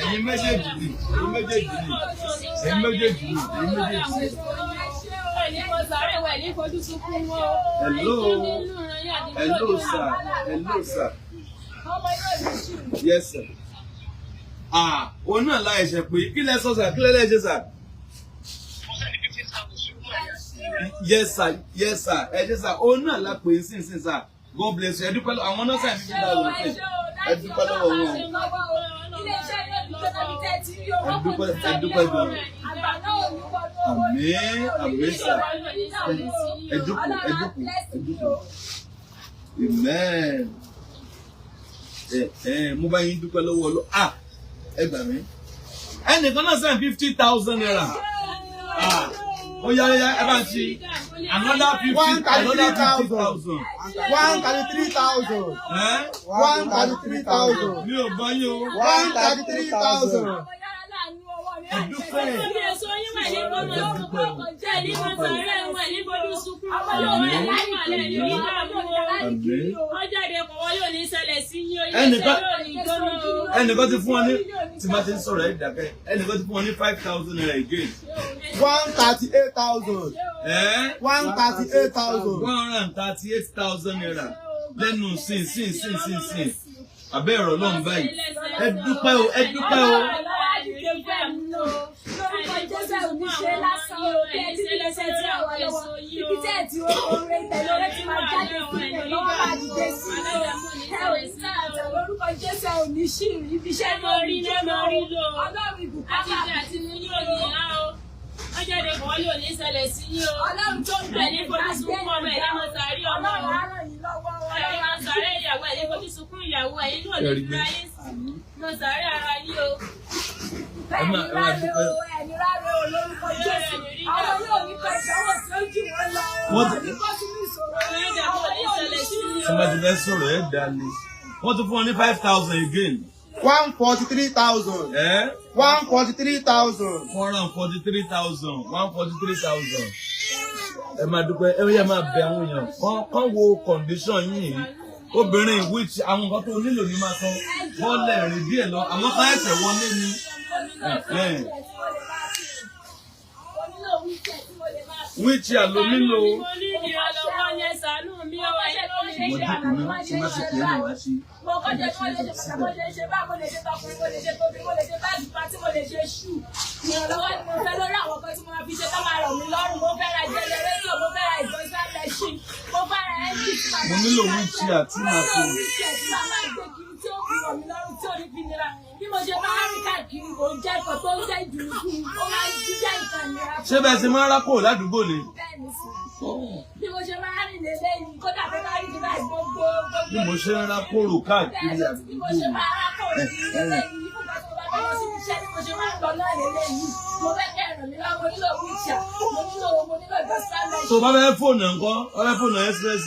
Ẹ̀yin méjèèjì ni. Ẹ̀yin méjèèjì ni. Ẹ̀yin méjèèjì ni. Ẹ̀yin méjèèjì ni. Hello, sir. Hello, sir. Yes, sir. Òun náà la ẹ̀ṣẹ̀ pé kí lẹ sọ sà kí lẹ lẹ́ṣẹ̀ sà. Yes, sir. Yes, sir. Ẹ ṣe sà òun náà la pè é sínsìn sà. God bless you. Ẹ dúpẹ́ lọ́wọ́ àwọn náà sàn fífi dáa lọ sí. Ẹ dúpẹ́ lọ́wọ́ wọn. Ẹ dúpẹ́ gan. Àmín sà. Ẹ jókòó. Amen. Mo bá yín dúpẹ́ lọ́wọ́ Ọlọ́run. Ẹ gbà mí. Ẹnìkan náà sàn 50,000 naira. Ó yá ẹ bá ń ṣe. Another 50,000. 133,000. 133,000. Mi ò gbọ́ yín o. 133,000. Ẹ̀dúpẹ́. Ẹnìkan ti fún wọn ní tí máa ti ń sọ̀rọ̀ ẹ̀ dàkẹ́. Ẹnìkan ti fún wọn ní 5,000 naira again. 138,000. 138,000. 138,000 naira lẹ́nu sin. Abẹ́ ọ̀rọ̀ lọ́n báyìí. Ẹ dúpẹ́ o. Lórúkọ Jésù ní ṣe lásán o, bí ẹ ti fi ṣe tí àwọn lọ́wọ́. Ibi tí ẹ ti oore tẹ̀lé oore ti máa jáde sílẹ̀ lọ́wọ́ máa dìde sí i. Ẹ ò ní sáàtà lórúkọ Jésù ẹ ò ní ṣìrì ibi iṣẹ́ náà rí lọ. Ọlọ́run ìbùkún bá àti mú yóò ní á o. Wọ́n jáde kọ́ yóò ní ṣẹlẹ̀ sí yín o. Ọlọ́run tó ń bẹ̀ ní fojú sunkún ọmọ ẹ̀ ní mo sàárì ọmọ o. Ọlọ́run á ràn yín lọ́wọ́. Ẹ̀yin máa sàárẹ̀ ìyàwó ẹ̀ ní fojú sunkún ìyàwó ẹ̀ yín náà ní fúra yín sí. Mo sàárẹ̀ ara yín o. Ẹni rárẹ̀ o lórúkọ Jésù. Àwọn yóò ní pẹ̀ ìdánwò tí ó jù wọ́n lọ. Wọ́n ti kọ́ sínú ìṣòro. Tí wọ́n ti fẹ́ sọ̀rọ̀ ẹ̀ dalẹ̀. Wọ́n tún fún wọn ní 5,000 again. 143,000. 143,000. 143,000. Ẹ máa dúpẹ́, ẹ yẹ máa bẹ àwọn èèyàn. Kán wo condition yìí. Obìnrin which àwọn nǹkan tó nílò ní máa san bọ́ọ̀lù ẹ̀rìn díẹ̀ lọ. Àwọn kan ẹ̀sẹ̀ wọlé ni. Wheelchair ló nílò. Mo ní ìrànlọ́wọ́ yẹn ṣàánú mi o. Mo kọ́jọ́ tí mo lè ṣe pàtàkì, mo lè ṣe bá, mo lè ṣe tọkùnrin, mo lè ṣe tóbi, mo lè ṣe báàgì pátí, mo lè ṣe ṣù. Ìrànlọ́wọ́ ni mo fẹ́ lórí àwọn kan tí mo máa fi ṣe tó máa rọ̀ mí lọ́rùn. Mo fẹ́ ra jẹnẹrétọ̀, mo fẹ́ ra ìgbọ̀nsá mẹ́ṣìn, mo fẹ́ ra ẹ́ńjì tí màá Mo nílò wheelchair tí màá fi. wheelchair tí màá máa gbé kiri tí ó fi rọ̀ mí lọ́rùn tí ò ní fi nira. Bí mo ṣe máa ń rìn káàkiri, kò ń jẹ́ nǹkan tó ń jẹ́ ìdùnnú fún mi. Ó máa ń jíjẹ́ nǹkan nira. Ṣé bẹ́ẹ̀ ṣe máa ń rákò ládùúgbò ni? Bẹ́ẹ̀ni sí. Bí mo ṣe máa ń rìn lélẹ́yìn, kódà tó bá rí nígbà gbogbo. Bí mo ṣe ń rákòrò káàkiri Bí mo àdúgbò. ṣe máa rákòrò lélẹ́yìn, nígbà tó bá bá lọ sí iṣẹ́ ni mo ṣe máa ń lọ náà lélẹ́yìn. Mo fẹ́ kẹ́ ẹ̀ràn mi lọ́wọ́, mo nílò wheelchair, mo nílò ìgbọ̀nsá mẹ́ṣìn. Tó bá fẹ́ fóònù ńkọ́, ó fẹ́ fóònù express.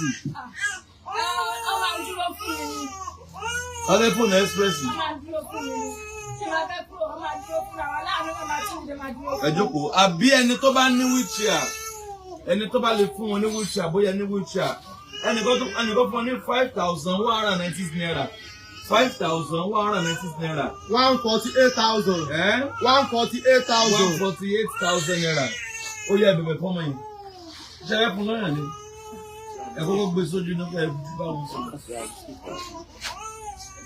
Ó máa ń dúró fún mi ni. Ó fẹ́ fóònù express. Ó máa ń dúró fún mi ni. Tí máa fẹ́ kúrò, ó máa ń dúró fún àwọn aláàánú náà máa tún ìdè máa dúró fún mi. Ẹ jókòó, àbí ẹni tó bá ní wheelchair, ẹni tó bá lè fún wọn ní wheelchair, bóyá ní wheelchair, ẹnìkan fún wọn ní 5,196 naira. 5,196 naira. 148,000. 148,000. 148,000 naira. Ó yẹ bẹ̀bẹ̀ fọ́mọ yìí. Ṣé ẹ fún lọ́yà ni? Ẹ kọ́kọ́ gbé sójú náà fẹ́ bá wọn sọ̀rọ̀.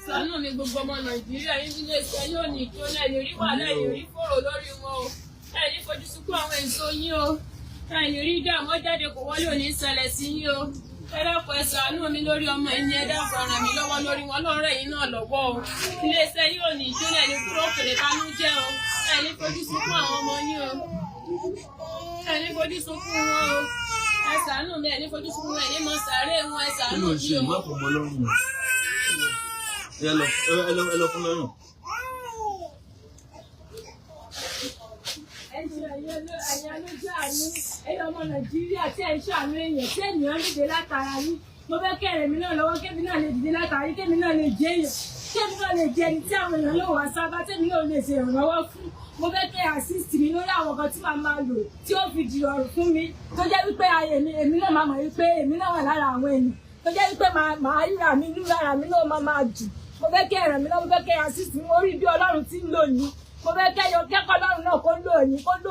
Ṣàánú mi gbogbo ọmọ Nàìjíríà yín nílé iṣẹ́ yóò ní ìjọlẹ̀ ní orí wàhálà ìrírí fòrò lórí wọn o. Ẹ ní fojú sunkún àwọn èso yín o. Ẹ ní rí dààmú jáde kò wọlé òní ṣẹlẹ̀ sí yín o. Ẹ dákun ẹ ṣàánú mi lórí ọmọ ẹni ẹ dákun ràn mí lọ́wọ́ lórí wọn lọ́rọ̀ yìí náà lọ́wọ́ o. Ilé iṣẹ́ yóò ní ìjọlẹ̀ ní kúrò òkèlè kanú jẹ́ o. Ẹ ní fojú sunkún àwọn ọmọ yín o. Ẹ ní fojú sunkún wọn o. Ẹ ṣàánú mi ẹ ní fojú sunkún ẹ ní mọ sàárè wọn ẹ Kí ṣàánú ló ń mi ṣe o. ìmọ̀tò ọmọ lọ́rùn? Ẹ lọ fún lọ́rùn. Ẹ̀yin lójú àánú, ẹ̀yin ọmọ Nàìjíríà tí ẹ̀ ń ṣàánú èèyàn tí ènìyàn dìde látara yín. Mo fẹ́ kẹ́rẹ̀ mi náà lọ́wọ́ kébì náà lè dìde látara yín, kébì náà lè jẹ́ èèyàn. Kébì náà lè jẹ́ ẹni tí àwọn èèyàn yóò wá sábà, tébì náà lè ṣe ìrànlọ́wọ́ fún. Mo fẹ́ kẹ́ assist mi lórí àwọn nǹkan tí màá máa lò tí ó fi dìrọ̀rùn fún mi. Tó jẹ́ wípé èmi náà máa mọ̀ wípé èmi náà wà lára àwọn èèyàn. Tó jẹ́ wípé màá ríra mi inú lára mi náà máa dùn. Mo fẹ́ kẹ́ ràn mí lọ́wọ́, mo fẹ́ kẹ́ assist mi orí bí Ọlọ́run ti ń lò yín. Mo fẹ́ kẹ́kọ̀ọ́ Ọlọ́run náà kó lò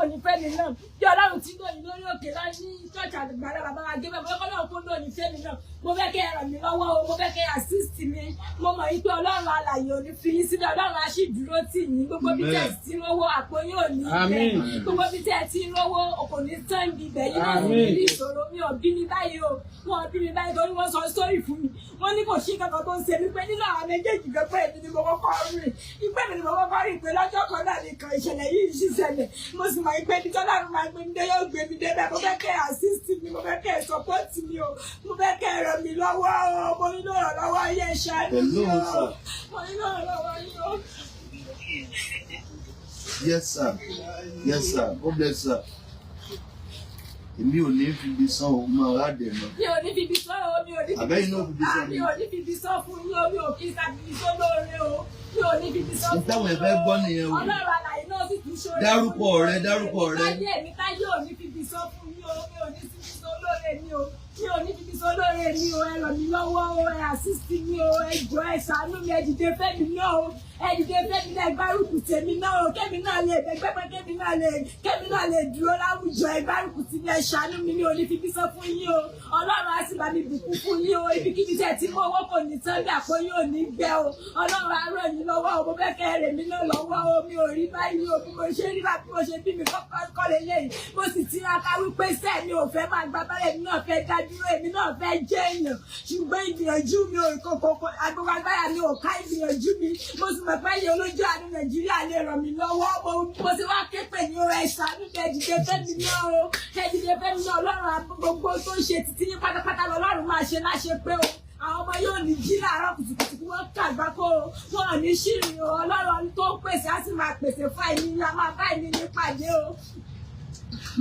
ní fẹ́mi náà. Bí Ọlọ́run ti ń lò yín lórí òkè láti ní church Agbala bàbá wa Gabriel, mo fẹ́ kọ́ Ọlọ́run kó lò ní fẹ́mi náà. Mo fẹ́ kẹ́ ràn mí lọ́wọ́ o, mo fẹ́ kẹ́ assist mi. Mo mọ̀ wípé Ọlọ́run alààyè ò ní fi yín sílẹ̀, Ọlọ́run á sì dúró tì yín. Gbogbo bí tẹ̀ sí rówó àpò yín ò ní bẹ̀. Gbogbo bí tẹ̀ sí rówó kò ní tán ibi ibẹ̀ yín náà ní ìṣòro. Mi ò bí mi báyìí o, wọn ò bí mi báyìí torí wọ́n sọ sórí fún mi. Wọ́n ní kò sí kankan tó ń ṣe mí pé nínú àwọn méjèèjì gan pé èmi ni mo kọ́kọ́ rìn. Ìpè mi ni mo kọ́kọ́ rìn pé lọ́jọ́ kan náà nìkan ìṣẹ̀lẹ̀ yìí ṣì ṣẹlẹ̀. Mo sì mọ̀ pé nítorí Ọlọ́run máa gbé mi dé yóò gbé mi dé bẹ́ẹ̀. Mo fẹ́ kẹ́ assist mi, mo fẹ́ kẹ́ support mi o. Mo fẹ́ kẹ́ ràn mí lọ́wọ́ o. Mo nílò ìrànlọ́wọ́ ayé ṣáájú mi o. Mo nílò ìrànlọ́wọ́ yín o. Yes, sir. Yes, sir. God bless, sir. èmi ò ní fi ibi sán o máa wá dẹ̀ mọ́. Mi ò ní fi ibi sán o, mi ò ní fi àbẹ́yìn náà fi ibi sán mi ò ní fi ibi sán fún yín o, mi ò kí n sàbíbi sán lóore o, mi ò ní fi ibi sán fún yín o. ìtàwọn ẹ̀fẹ́ gbọ́ nìyẹn o. Ọlọ́run àlàyé náà sì tún ṣoore. dárúkọ rẹ dárúkọ rẹ. Táyé mi táyé ò ní fi ibi sán fún yín o, mi ò ní fi ibi sán lóore mi o, mi ò ní fi ibi sán lóore mi o, ẹ ràn mí lọ́wọ́ o, ẹ assist mi o, ẹ jọ̀ọ́ ẹ ṣàánú mi, ẹ dìde fẹ́mi náà o, ẹ dìde fẹ́mi náà, ẹ gbárùkù tèmi náà o, kẹ́mi náà lè gbẹ́gbẹ́ kẹ́mi náà lè dúró láwùjọ, ẹ gbárùkù tèmi, ẹ ṣàánú mi, mi ò ní fi ibi sán fún yín o, Ọlọ́run á sì bá mi bùkún fún yín o, ibikíbi tẹ́ ti mú owó kò ní tán bí àpò yín ò ní gbẹ o, Ọlọ́run á ràn yín lọ́wọ́ o, mo fẹ́ kẹ́ rè mí náà lọ́wọ́ o, mi ò rí báyìí o, bí mo ṣe rí bá bí mo ṣe bí mi kọ́ lélẹ́yìn, mo sì tiraka wípé sẹ́ẹ̀ mi ò fẹ́ máa gba bálẹ̀, mi náà fẹ́ dá dúró, èmi náà fẹ́ jẹ́ èèyàn, ṣùgbọ́n ìgbìyànjú mi ò kókó agbègbè agbára mi ò ká ìgbìyànjú mi, mo sì mọ̀ pé ìyẹn olójú àánú Nàìjíríà lè ràn mí lọ́wọ́, mo ti wá képe ní o, ẹ ṣàánú mi, ẹ dìde fẹ́mi náà o, ẹ dìde fẹ́mi náà, Ọlọ́run gbogbo tó ń ṣe títí yín pátápátá lọ́lọ́run máa ṣe láṣẹ pé o, àwọn ọmọ yóò ní jí láàárọ̀ kùtùkùtù kí wọ́n kàgbákò o, wọn ò ní ṣìrìn o, Ọlọ́run tó ń pèsè á sì máa pèsè fún àìní ni a máa bá ìní ní pàdé o.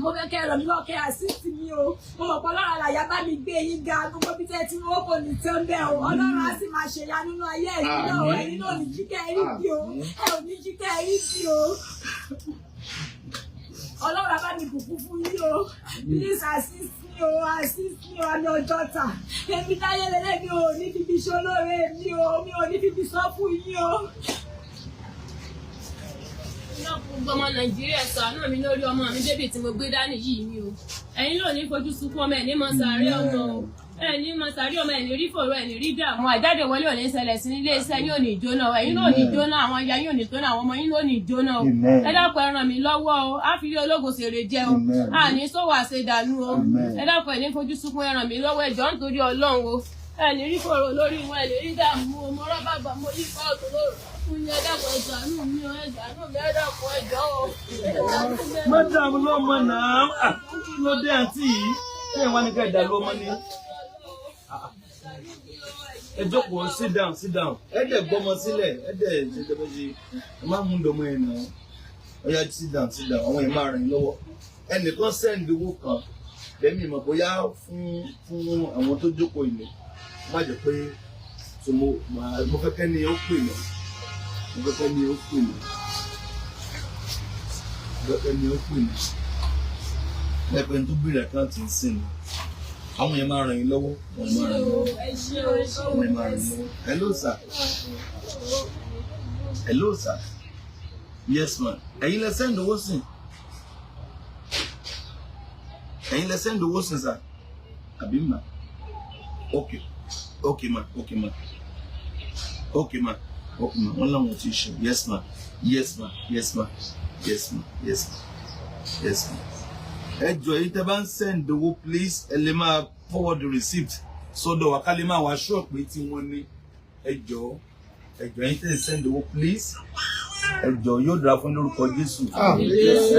Mo fẹ́ kẹ́ ràn mí lọ́wọ́, kẹ́ assist mi o, mo mọ̀ pé Ọlọ́run àlàyé bá mi gbé yín ga, gbogbo bí tẹ́ ti wọ́n kò ní tán bẹ́ẹ̀ o, Ọlọ́run á sì máa ṣe ya nínú ayé ẹ̀yin náà o, ẹ̀yin náà ò ní jí kẹ́ ẹ rí bí o, ẹ ò ní jí kẹ́ ẹ rí bí o. Ọlọ́run á bá mi bùkún fún yín o, please assist me o, assist me o, àmì ọjọ́ ta, èmi táyé lélẹ́ mi ò ní fi fi ṣolóore mi o, mi ò ní fi fi sọ fún yín o. Gbogbo ọmọ Nàìjíríà ṣàánú mi lórí ọmọ mi bébì tí mo gbé dání yìí ni o. Ẹ̀yin ló ní fojú sunkún ọmọ ẹ̀ ní mọ sàárè ọmọ o. Ẹ̀ ní mọ sàárè ọmọ ẹ̀ ní rí fòrò ẹ̀ ní rí dààmú. Àjáde wọlé ò ní ṣẹlẹ̀ sí nílé iṣẹ́ yóò ní jóná o. Ẹ̀yin ló ní jóná, àwọn ìyá yóò ní jóná, àwọn ọmọ yín ló ní jóná o. Ẹ dákun ẹ ràn mí lọ́wọ́ o. Á fi rí ológo ṣèrè jẹ o. A ní sówó àṣedànù o. Ẹ dákun ẹ ní fojú sunkún ẹ ràn mí lọ́wọ́ ẹ jọ̀ọ́ nítorí Ọlọ́run o. Ẹ ní rí fòrò lórí wọn, ẹ ní rí dààmú o. Mo rọ́ bàbá mo yí kọ́ọ̀tù lóru. Madam lọ́mọ náà, Kilode àǹtí yìí, ṣé ìwà ni ká ìdá lọ́mọ ni? Ẹ jókòó, sit down, sit down. Ẹ dẹ̀ gbọ́mọ sílẹ̀, ẹ dẹ̀ ṣe tẹ́lẹ̀ ṣe, ẹ má mú dọmọ ẹ̀ nà. Ó yá sit down, sit down, àwọn ẹ̀ máa rìn lọ́wọ́. Ẹnìkan send owó kan, lẹ́mí ìmọ̀ bóyá fún àwọn tó jókòó ilé. Má jẹ́ pé mo fẹ́ kẹ́ni ó pè mí. Gbọ́dọ̀ ni ó pè mí. Gbọ́dọ̀ ni ó pè mí. Lẹ́pẹ́ tó bèrè àkáǹtì ń sìn. Àwọn yẹn máa ràn yín lọ́wọ́. Wọ́n máa ràn yín lọ́wọ́. Àwọn yẹn máa ràn yín lọ́wọ́. Hello sir. Hello sir. Yes ma. Ẹ̀yin lẹ send owó sìn. Ẹ̀yin lẹ send owó sìn sir. Àbí ma. Okay. Okay ma. Okay ma. Okay ma. Okay ma. Wọ́n láwọn ti ṣe. Yes ma. Yes ma. Yes ma. Yes ma. Yes ma. Yes ma. Ẹ jọ̀ọ́ yín tẹ́ bá ń send owó please ẹ lè máa forward the receipt sọ́dọ̀ wa ká lè máa wá shop pé tí wọ́n ní. Ẹ jọ̀ọ́ yín tẹ́ send owó please. Ẹ jọ̀ọ́ yóò dára fún lórúkọ Jésù. Ẹ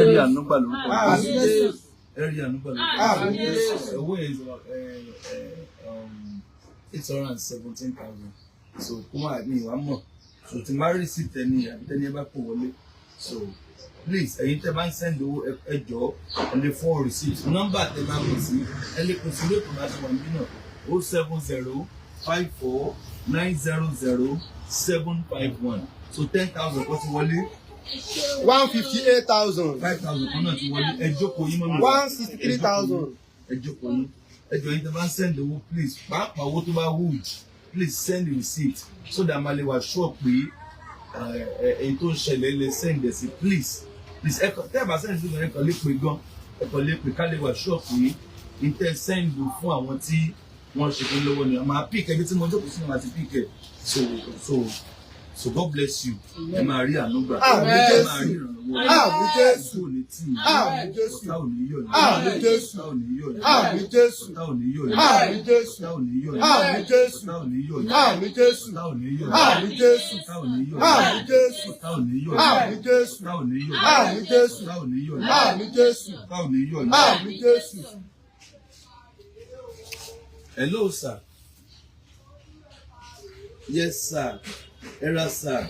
rí ànúgbà lórúkọ Jésù. Ẹ rí ànúgbà lórúkọ Jésù. Owó yẹn is 817,000. So kó máa ní ìwà mọ̀. So ti máa receipt ẹni àbí tẹ́ni ẹ bá kó wọlé. So please ẹ̀yin tẹ́ bá ń send owó ẹ jọ̀ọ́ ẹ lè fún receipt nọ́mbà tẹ́ bá pè sí ẹ lè pè sí lẹ́kọ̀ọ́ láti wà níbí náà 07054900751 so 10,000 kọ́ ti wọlé 158,000. 5,000 kan náà ti wọlé ẹ jókòó yín mọ́mọ́ 163,000. ẹ jókòó yín ẹ jọ̀ọ́ ẹ̀yin tẹ́ bá ń send owó please pàápàá owó tó bá hold please send the receipt so that ma lè wà sure pé èyí tó ń ṣẹlẹ̀ lè send ẹ̀ sí please tẹ́ ẹ bá send sí ẹ kàn lè pè gan ẹ kàn lè pè ká lè wà sure pé intẹ́ send fún àwọn tí wọ́n ṣe fún lọ́wọ́ ni a máa pick ẹbí tí mo jókòó sí ni màá ti pick ẹ so God bless you ẹ máa rí ànúgbà ẹ máa rí ìrànlọ́wọ́ Àmín Jésù. ọ̀tá ò ní tì í Àmín Jésù. ọ̀tá ò ní yọ̀ ní Àmín Jésù. ọ̀tá ò ní yọ̀ ní Àmín Jésù. ọ̀tá ò ní yọ̀ ní Àmín Jésù. ọ̀tá ò ní yọ̀ ní Àmín Jésù. ọ̀tá ò ní yọ̀ ní Àmín Jésù. ọ̀tá ò ní yọ̀ ní Àmín Jésù. ọ̀tá ò ní yọ̀ ní Àmín Jésù. ọ̀tá ò ní yọ̀ ní Àmín Jésù. ọ̀tá ò ní yọ̀ ní Àmín Jésù. ọ̀tá ò ní yọ̀ ní Àmín Jésù. ọ̀tá ò ní yọ̀ ní. Àmín Jésù. Hello sir. Yes sir. Era sir.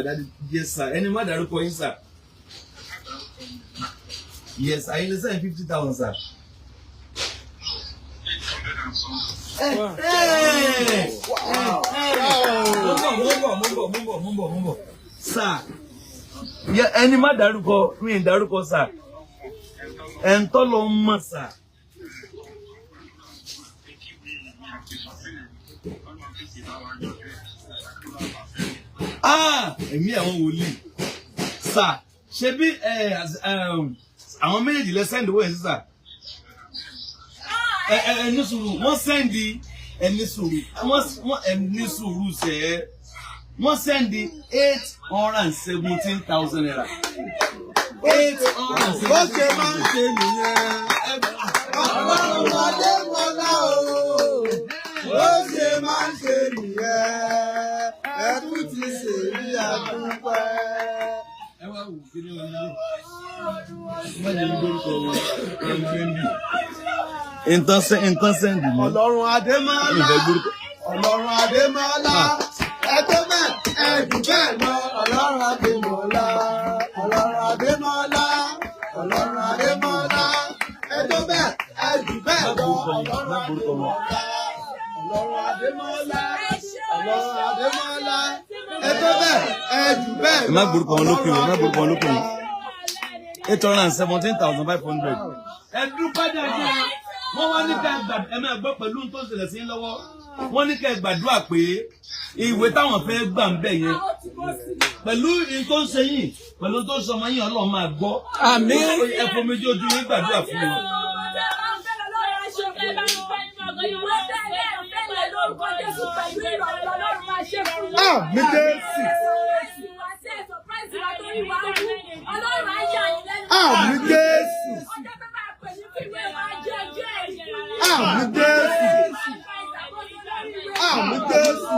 Daddy. Yes sir. Ẹni má dárúkọ yín sir. Yes, I lè send 50,000 sir. Mo. Sir. Ẹni má dárúkọ, mi ì dárúkọ sir. Ẹ̀ ń tọ́ lọ mọ̀ sir. Èmi àwọn wòlíì. Sir, ṣe bí àwọn méjèèjì lẹ send owó ẹ̀ sí sir. Ẹni sùúrù, wọ́n send ẹni sùúrù sẹ́. Wọ́n send 817,000 naira. 817,000. Bó ṣe máa ń ṣe nìyẹn. Ọlọ́run Adémọ́lá o. Bó ṣe máa ń ṣe nìyẹn. Ẹkú ti ṣèrí àdúpẹ́. Ẹ wá wò kí ni wọ́n ní. Wọ́n yẹ lórúkọ wọn. Nǹkan send mi. Ọlọ́run Adémọ́lá. Ọlọ́run Adémọ́lá. Ẹjọ́ bẹ́ẹ̀ ẹ̀dù bẹ́ẹ̀ lọ. Ọlọ́run Adémọ́lá. Ọlọ́run Adémọ́lá. Ọlọ́run Adémọ́lá. Ẹjọ́ bẹ́ẹ̀ ẹ̀dù bẹ́ẹ̀ lọ. Ọlọ́run Adémọ́lá. Ọlọ́run Adémọ́lá. Ọlọ́run Adémọ́lá. Ẹjọ́ bẹ́ẹ̀ ẹ̀dù bẹ́ẹ̀ lọ. Ẹ má gbórúkọ wọn lókè wọn, ẹ má gbórúkọ wọn lókè wọn. 817,500. Ẹ dúpẹ́ dáadáa. Wọ́n wá ní ká ẹ máa gbọ́ pẹ̀lú tó ń ṣẹlẹ̀ sí lọ́wọ́. Wọ́n ní ká gbàdúrà pé ìwé táwọn fẹ́ gbà ń bẹ̀ yẹn pẹ̀lú ìyẹn tó ń ṣe yìí pẹ̀lú tó ń sọmọ yìí Ọlọ́run máa gbọ́. Àmín. Ẹ fọ méjì ojú yín gbàdúrà fún wọn. Àmín Jésù. Àmín Jésù. Àmín Jésù. Àmín Jésù. Àmín Jésù.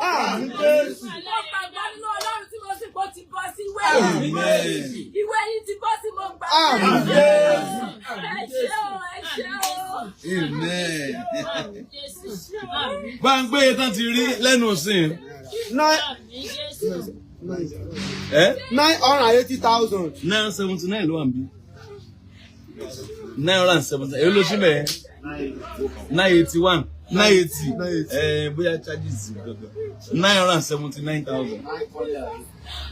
Àmín Jésù. Ìwé yìí ti bọ́ sí mo gbà. Àmín Jésù. Amen. Gbàngbé tán ti rí lẹ́nu òsìn. 980,000. 979 ló wà níbí. 970. Èyí ló sí mẹ́ẹ̀. 981. 980. Bóyá charges gbogbo. 979,000.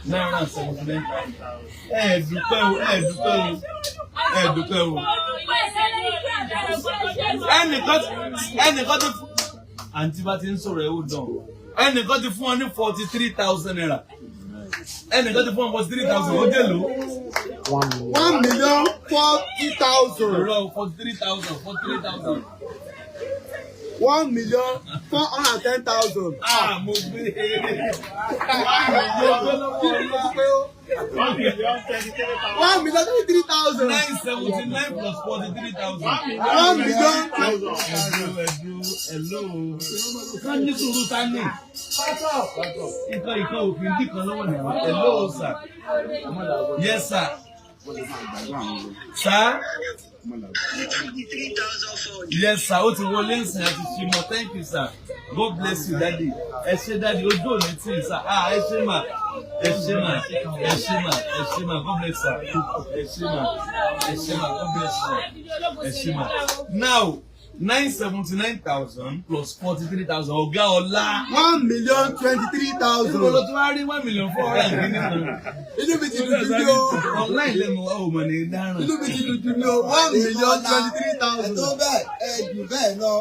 979,000. Dúpẹ́ o. Ẹnìkan ti fún àǹtí bá ti ń sọ̀rọ̀ ẹ̀ ó dàn. Ẹnìkan ti fún ọ ní 43,000 naira. Ẹnìkan ti fún ọ 43,000 ó dé lò. 1,040,000. Ìrọ̀ 43,000. 1,410,000. Mo gbé. 1,023,000. 979 plus 43,000. 1,000,000. Hello. Wọ́n ní sùúrù ta ní. Ikọ̀ òfin dìkan lọ́wọ́ ni àwọn. Hello sir. Yes sir. Sir. Yes sir. Ó ti wọlé ìsìn àti ṣìmọ̀. Thank you sir. God bless you daddy. Ẹ ṣé daddy. Ojú ò ní tì sir. Ẹ ṣé mà. God bless sir. God bless you. Now 979,000 plus 43,000 ọ̀gá ọlá. 1,023,000. Ìbọ̀lọ̀ tó wá rí 1,400,000 nìkan. Inú mi ti dùn jù ní o. Online lẹ́mu ọmọ ní dáràn. Inú mi ti dùn jù ní o. 1,023,000. Ẹ̀tọ́ bẹ́ẹ̀ ẹ̀jù bẹ́ẹ̀ lọ.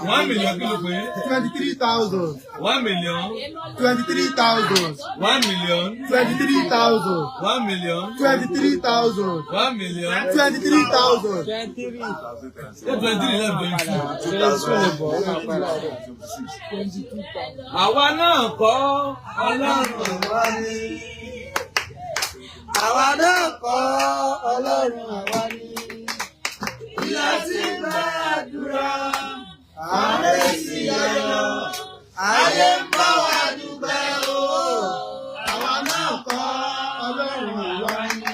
1 million kí ló pé? 23,000. 1 million. 23,000. 1 million. 23,000. 1 million. 23,000. 1 million. 23,000. 23 lẹ́bẹ̀ẹ́ fún. Àwa náà kọ́ Ọlọ́run wa ni. Àwa náà kọ́ Ọlọ́run àwa ni. Ìyá tí ń gbàdúrà. Ààrẹ sí ayọ̀. Ayé ń bá wa dúpẹ́ o. Àwa náà kọ́ Ọlọ́run àwa ni.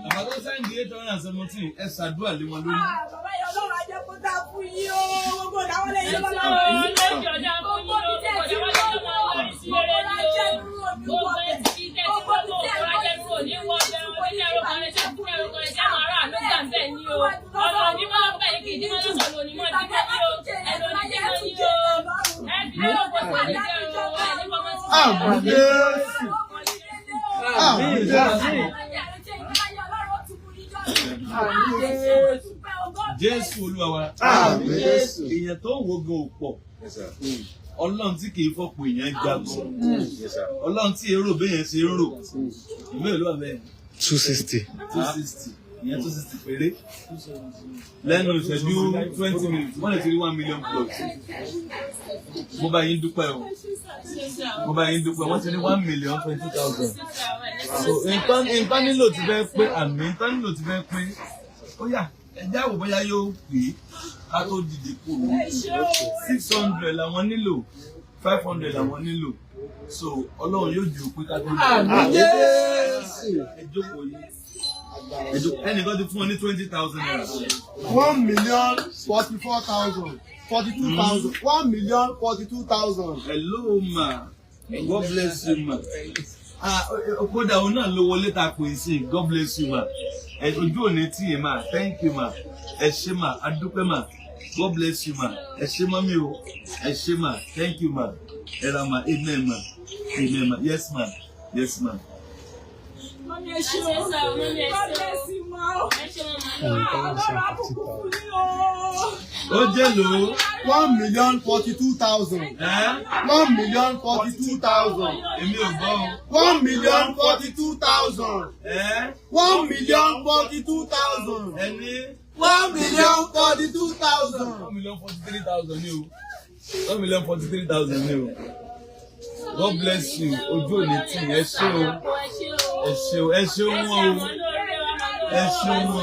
Àbá tó sáyẹ̀ndì 817 ẹ ṣàdúrà lé wọn lórí. Bàbá yẹn Ọlọ́run á jẹ́ kó dá fún yín o. Gbogbo ìdáwọ́ lẹ́yìn ló bá lọ́wọ́. Gbogbo mi tẹ̀ sí lọ́wọ́. Gbogbo ajẹ́ dúró mi wọ̀ bẹ̀. Gbogbo mi tẹ̀ lọ́wọ́. Jésù Olúwa wa. Èèyàn tó ń wo gan pọ̀. Ọlọ́run tí kì í fọ́pọ̀ èèyàn jagun. Ọlọ́run tí èrò béèyàn ṣe ń rò. Ìwé ìlú àbẹ́ 260. 260. Ìyẹn 260 péré. Lẹ́nu ìṣẹ́jú 20 minutes, wọ́n lè ti rí 1 million plus. Mo bá yín dúpẹ́ o. Mo bá yín dúpẹ́, wọ́n ti ní 1,020,000. So nǹkan nílò ti fẹ́ pé àmì nǹkan nílò ti fẹ́ pé ó yá ẹjẹ́ àwò bóyá yóò pè é ká tó dìde kúrò. 600 làwọn nílò, 500 làwọn nílò. So Ọlọ́run yóò jù ú pé ká tó dìde. Ẹ jókòó yìí. Ẹnìkan ti fún ọ ní 20,000 naira. 1,044,000. 42,000. 1,042,000. Hello ma. God bless you ma. Kódà òun náà ló wọlé ta pè sí. God bless you ma. Ojú òní tí yẹn ma. Thank you ma. Ẹ ṣé ma. Adúpẹ́ ma. God bless you ma. Ẹ ṣé mọ́mí o. Ẹ ṣé ma. Thank you ma. Ẹ ra ma. Amen ma. Amen ma. Yes ma. Yes ma. Mami ẹ ṣé o. God bless you ma. Ọlọ́run àbùkù fún yín o. Ó jẹ́ lò ó. 1,042,000. 1,042,000. Èmi ò gbọ́ o. 1,042,000. 1,042,000. Ẹni. 1,042,000. 1,043,000 ni o. 1,043,000 ni o. God bless you. Ojú òní tí ẹ ṣé o. Ẹ ṣé o. Ẹ ṣé o wọ́n o. Ẹ ṣé o wọ́n o.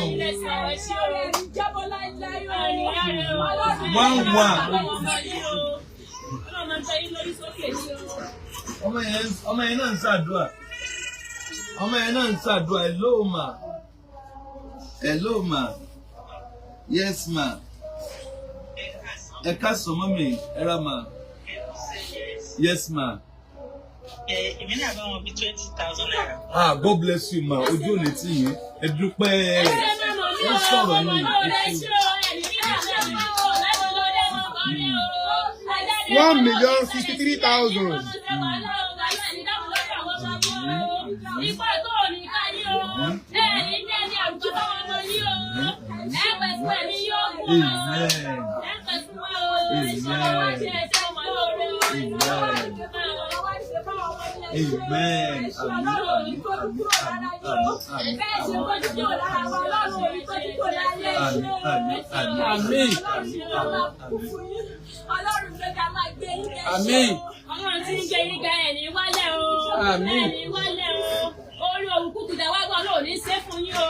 Ọmọ yẹn náà ń ṣàdúrà. Hello ma. Hello ma. Yes ma. Ẹ káàsán mọ́mì. Ẹ ra ma. Yes ma. Èmi náà bá wọn bí 20,000 naira. God bless you ma. Ojú ò ní tì yín. Ẹ dúpẹ́. Ẹ sọ̀rọ̀ yín. 1,063,000. Amen. Àmín. Ọlọ́run tí ń gbé yín ga ẹ̀ ní wálẹ̀ o. Àmín. Ẹ̀ ní wálẹ̀ o. Orí òun kúkú dá wá gbọ́ lóò ní ṣe fún yín o.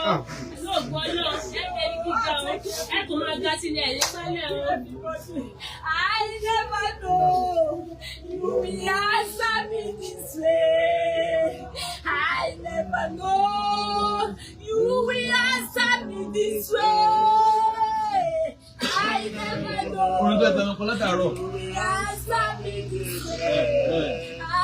Yóò gbọ́ náà ẹ fẹ́ ní kíkà o. Ẹ tún máa ga sí ní ẹ̀ ní wálẹ̀ o. I never know you will answer me this way. I never know you will answer me this way. I never know Orin tó ẹ tẹnu kan látàárọ̀. you will answer me this way.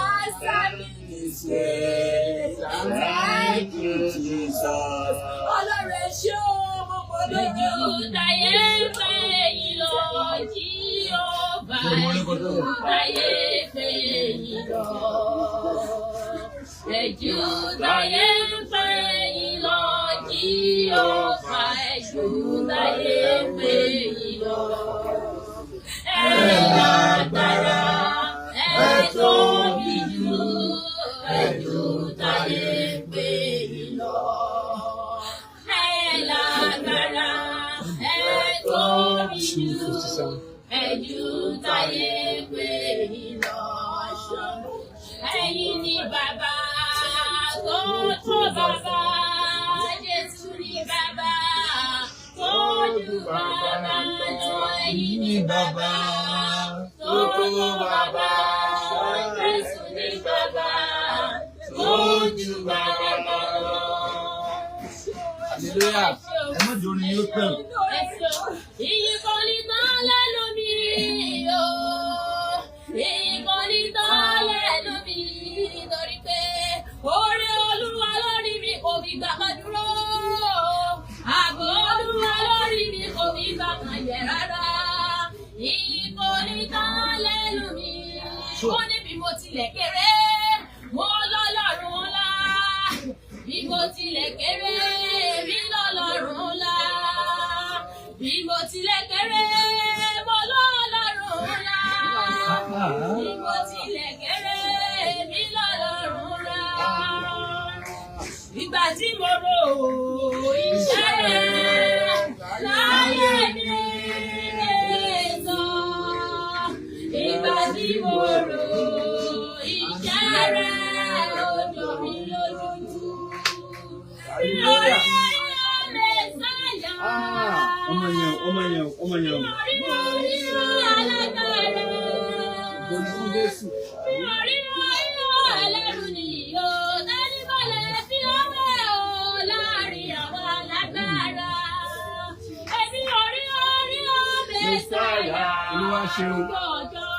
Answer me this way. Thank you, Jesus. Ọlọ́run ẹ ṣé o, mo mọ̀ lójú. Táyé pé yín lọ jí ó bá ẹ̀jú. Táyé pé yín lọ. Ẹ̀jú táyé pé yín lọ jí ó bá ẹ̀jú. Táyé pé yín lọ. Ẹ lágbára, ẹ tóbi jù. Ẹ̀jú táyé pé yín lọ. Ẹ lágbára, ẹ tóbi jù. Ẹ̀jú táyé pé yín lọ. Ẹ̀yin ni bàbá tó tó bàbá. Jésù ni bàbá tó ju bàbá lọ. Ẹ̀yin ni bàbá tó tó bàbá. Jésù ni bàbá tó ju bàbá lọ. Hallelujah. Ẹ má jẹ́ orin yóò tẹ̀. Ìyìn kan ní tán lẹ́nu mi o. Ìyìn kan ní tán lẹ́nu mi nítorí pé oore Olúwa lórí mi kò fi gbà kan dúró. Ààbò Olúwa lórí mi kò fi gbà kan yẹra. ó ní bí mo tilẹ̀ kéré mo lọ́lọ́run ńlá bí mo tilẹ̀ kéré mi lọ́lọ́run ńlá bí mo tilẹ̀ kéré mo lọ́lọ́run ńlá bí mo tilẹ̀ kéré mi lọ́lọ́run ńlá ìgbà tí mo rò iṣẹ́ rẹ̀ láyé mi lè sọ ìgbà tí mo rò iṣẹ́ rẹ̀ lójó mi lójú lórí lè sáyà lórí alágbára lórí ẹlẹ́rù nìyó tẹ́lí balẹ̀ fi ọwọ́ ẹ̀ o láàrin àwọn alágbára èmi orí mẹ́sàáyà gbọ́dọ̀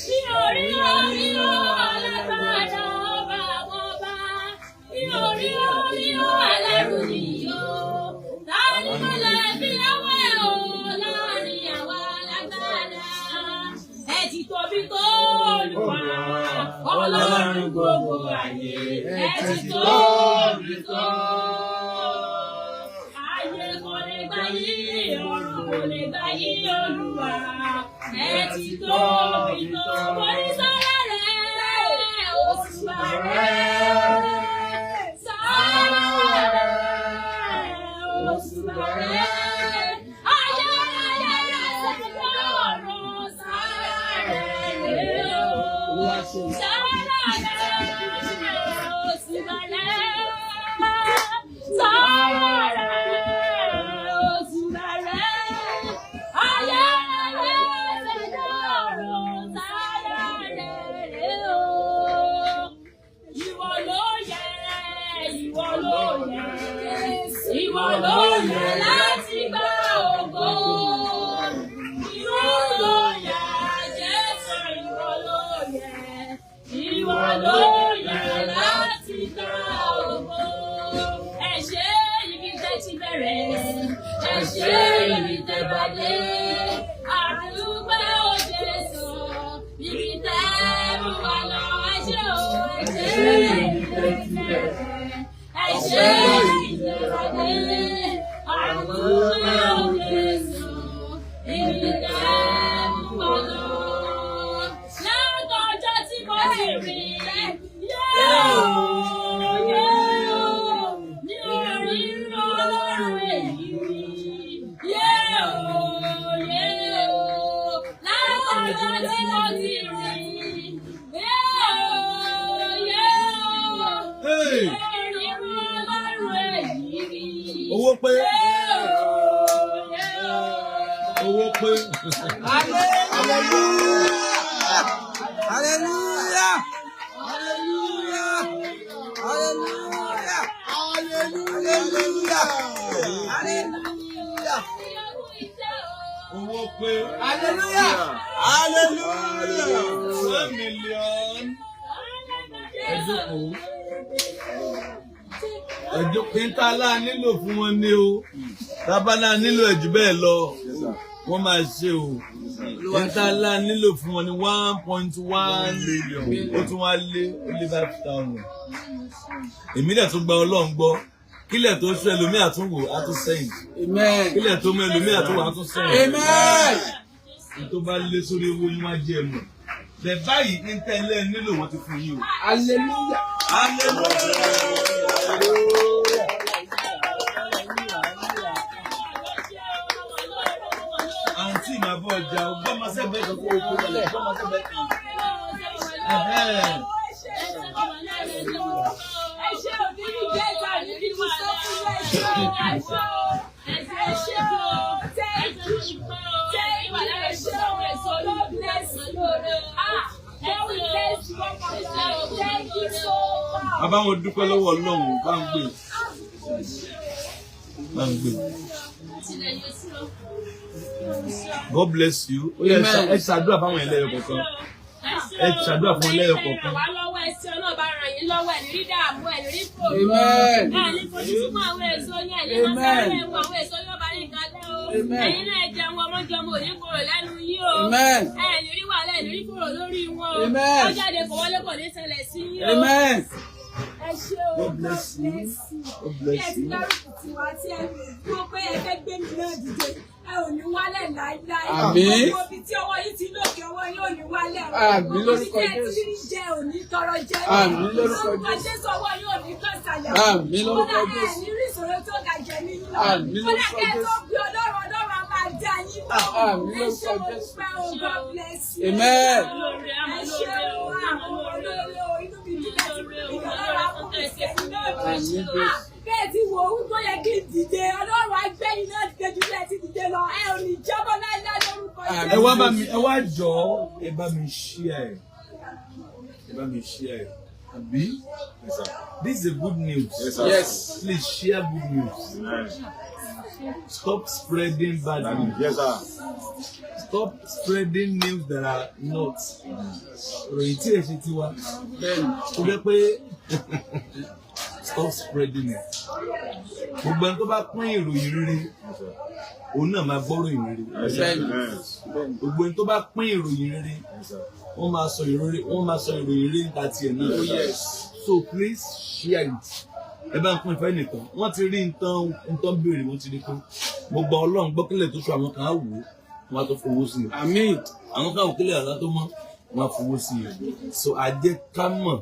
bí orí alágbára ọba àwọn ọba bí orí ẹlẹ́rù nìyó tẹ́lí balẹ̀ fi ọwọ́ ẹ̀ o láàrin àwọn alágbára ẹ ti tóbi tó Olúwa Ọlọ́run gbogbo ayé ẹ ti tóbi tó. Ayé kò lè gbà yín, ọ̀run kò lè gbà yín Olúwa ẹ ti tóbi tó. Borí sára rẹ̀, òṣùbà rẹ̀, sára rẹ̀, òṣùbà rẹ̀. Ayé rẹ̀ sẹ́yìn ọ̀run sára rẹ̀ o. Ìwọ ló yẹ láti gba ògo. Ìwọ ló yẹ Jésù, ìwọ ló yẹ. Ìwọ ló yẹ láti gba ògo. Ẹ ṣé ibi tẹ́ ti bẹ̀rẹ̀, ẹ ṣé ibi tẹ́ bá dé. Àdúgbò ó Jésù, ibi tẹ́ mú wa lọ. Ẹ ṣé o, ẹ ṣé ibi tẹ́ ti bẹ̀rẹ̀, ẹ ṣé ibi tẹ́ bá dé. Àdúgbò ó Jésù, ibi tẹ́ mú wa lọ. Látọjọ́ tí mo ti rìn ní orí Ọlọ́run èyí. Látọjọ́ tí mo ti rìn ní orí Ọlọ́run èyí. Owó pé. Owó pé. Hallelujah! Hallelujah! Hallelujah! Hallelujah! Hallelujah! Hallelujah! Owó pé. Hallelujah! Hallelujah! 1 million. Ẹjọ́ píntálá nílò fún wọn ní o. Tábálá nílò ẹ̀jú bẹ́ẹ̀ lọ. Wọ́n máa ṣe o. Píntálá nílò fún wọn ní 1.1 million. Ó tún wá lé 5,000. Èmi dẹ̀ tún gba Ọlọ́run gbọ́. Kílẹ̀ tó ṣe ẹlòmíì àtúnwò àtúnṣẹ́yìn. Kílẹ̀ tó mú ẹlòmíì àtúnwò àtúnṣẹ́yìn. Tó bá lé sórí owó yín wá jẹ́ ẹ̀mọ̀. Bẹ̀ báyìí ní tẹ́lẹ̀ nílò wọ́n ti fún yín o. Hallelujah! Àǹtí màá bọ̀ ọjà ọgbọ́mọsẹ́gbẹ́ kan kó o kó lọ́lẹ̀ ọgbọ́mọsẹ́gbẹ́ kan. Bàbá wọn dúpẹ́ lọ́wọ́ Ọlọ́run bá ń gbé. God bless you. Ó yẹ ẹ ṣàdúrà fáwọn ẹlẹ́yọ kọ̀ọ̀kan. Ẹ ṣàdúrà fún ẹlẹ́yọ kọ̀ọ̀kan. Wá lọ́wọ́ ẹsẹ̀ ọlọ́run bá ràn yín lọ́wọ́ ẹ̀ ní rí dààmú ẹ̀ ní rí fòrò. Ẹ̀ ní fojú súnmọ́ àwọn èso yẹn ẹ̀ ní máa sáré ẹ̀wọ̀n àwọn èso yóò bá yín kalẹ̀ o. Ẹ̀yin náà jẹun ọmọjọmọ òní kúrò lẹ́nu yín o. Ẹ ní rí wàhálà ẹ̀ ní rí kúrò lórí wọn o. Ó jáde kò wọlé kò ní ṣẹlẹ̀ sí yín o. Ẹ ṣé o. God bless you. Ẹ ti dárúkọ tiwa tí ẹ gbọ́ pé ẹ fẹ́ gbé mi náà dìde. Ẹ ò ní wálẹ̀ láíláí. Àmín. Gbogbo ibi tí ọwọ́ yìí ti lókè ọwọ́ yóò ní wálẹ̀. Àmín lórúkọ Jésù. Ibi tí ẹ ti rí jẹ ò ní tọrọ jẹ. Àmín lórúkọ Jésù. Jésù ọwọ́ yóò ní kọ́sàyà. Àmín lórúkọ Jésù. Kódà ẹ ní rí ìṣòro tó ga jẹ nínú. Àmín lórúkọ Kódà kẹ́ ẹ tó Jésù. gbé Ọlọ́run á máa dá yín lọ. Àmín Ẹ ṣé lórúkọ mo Jésù. dúpẹ́ o, God bless you. Amen. Ẹ ṣé o, àwọn olóore o, inú mi dùn láti rí Ọlọ́run á fún mi ṣe ní náà. Bẹ́ẹ̀ ti wò ó tó yẹ kí n dìde, Ọlọ́run á gbé yín náà dìde jù bẹ́ẹ̀ ti dìde lọ. Ẹ ò ní jábọ́ láíláí lórúkọ Jésù. Ẹ wá jọ̀ọ́, ẹ bá mi share. Ẹ bá mi share. Abi? Yes, sir. This is a good news. Yes, sir. Yes. Please share good news. Stop spreading bad news. Yes, sir. Stop spreading news that are not. Ròyìn tí ẹ ṣe ti wá. Tó jẹ́ pé stop spreading it. Gbogbo ẹni tó bá pín ìròyìn rere, òun náà máa gbọ́ ìròyìn rere. Gbogbo ẹni tó bá pín ìròyìn rere, wọ́n máa sọ ìròyìn rere nípa tiẹ̀ náà. So please share it. Ẹ bá ń pín ìfẹ́ nìkan. Wọ́n ti rí nǹkan béèrè, wọ́n ti rí pé gbogbo Ọlọ́run gbọ́kílẹ̀ tó ṣù àwọn kan á wò ó, wọ́n á tó fowó sí i. Àmín. Àwọn kan òkèlè àlá tó mọ́, wọ́n á fowó sí i. So àjẹ́ ká mọ̀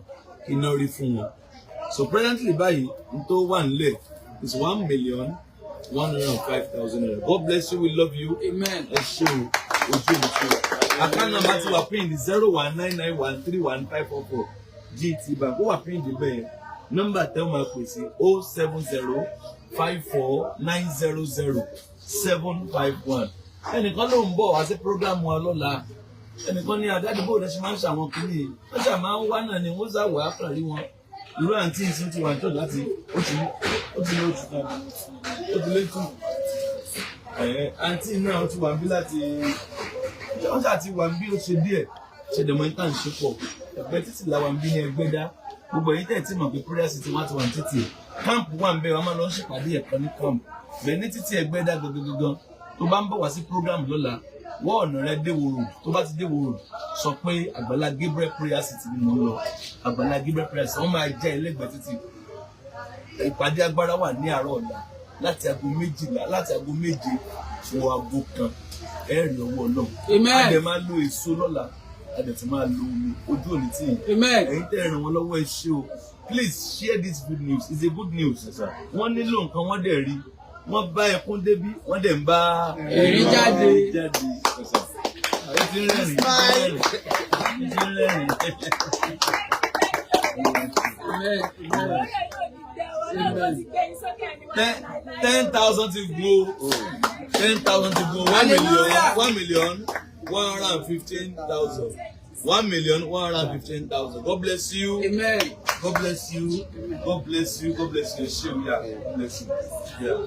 iná rí fún wọn. So presently báyìí n tó wà nílẹ̀ is 1,105,000 naira. God bless you, we love you. Amen. Ẹ ṣé o, ojú ìṣe. Account number ti wà pín ní 01991315544 GT Bank. Ó wà pín ní bẹ́ẹ̀. Nọ́mbà tẹ́ wọ́n máa pè sí 07054900751. Ẹnìkan ló ń bọ̀ wá sí prógrámù wa lọ́la. Ẹnìkan ní àdádìbò rẹ̀ ṣe máa ń ṣàwọn kìíní. Wọ́n ṣà máa ń wá náà ni wọ́n ṣàwọ̀ àkàrí wọn. Irú àǹtí ìsìn ti wà ní tọ́jú láti ó ti lé oṣù kan. Ó ti lé tù. Àǹtí náà ti wà ń bí láti wọ́n ṣà ti wà ń bí ó ṣe díẹ̀. Ṣèdèmọ̀ ní tàn ṣe pọ̀. Ẹgbẹ́ títì làwà ń bí ní Ẹgbẹ́dá. Gbogbo ẹ̀yin tẹ̀ tí mọ̀ pé prayer city wá ti wà ní títì. Káàmpù wà ń bẹ̀ wọ́n máa lọ ṣèpàdé ẹ̀kọ́ ní káàmpù. Bẹ́ẹ̀ ní títì Ẹgbẹ́dá gangan. Tó bá ń bọ̀ wá sí program lọ́la, wọ́n ọ̀nà rẹ déwòrò. Tó bá ti déwòrò, sọ pé Àgbàlá Gabriel prayer city ni mo ń lọ. Àgbàlá Gabriel prayer city, wọ́n máa jẹ́ ẹlẹ́gbẹ̀ẹ́ títì. Ìpàdé agbára wà ní àárọ̀ ọ̀la láti aago 12 láti aago 7 wọ aago 1 ẹ̀rì ọwọ́ náà. Amen. A dẹ̀ máa lo èso lọ́la, a dẹ̀ tún máa lo omi ojú òní tí yìí. Amen. Ẹ̀yin tẹ́ ràn wọ́n lọ́wọ́ ẹ ṣé o. Please share this good news. It's a good news. Wọ́n nílò nǹkan wọ́n dẹ̀ rí. Wọ́n bá ẹkún débí, wọ́n dẹ̀ ń bá ẹ̀rín jáde. Ẹ ti ń rẹ́rìn. Amen. 10,000 to go. 10,000 to go. 1,115,000. 1,115,000. God bless you. Amen. God bless you. God bless you. God bless you. God bless you. Yeah.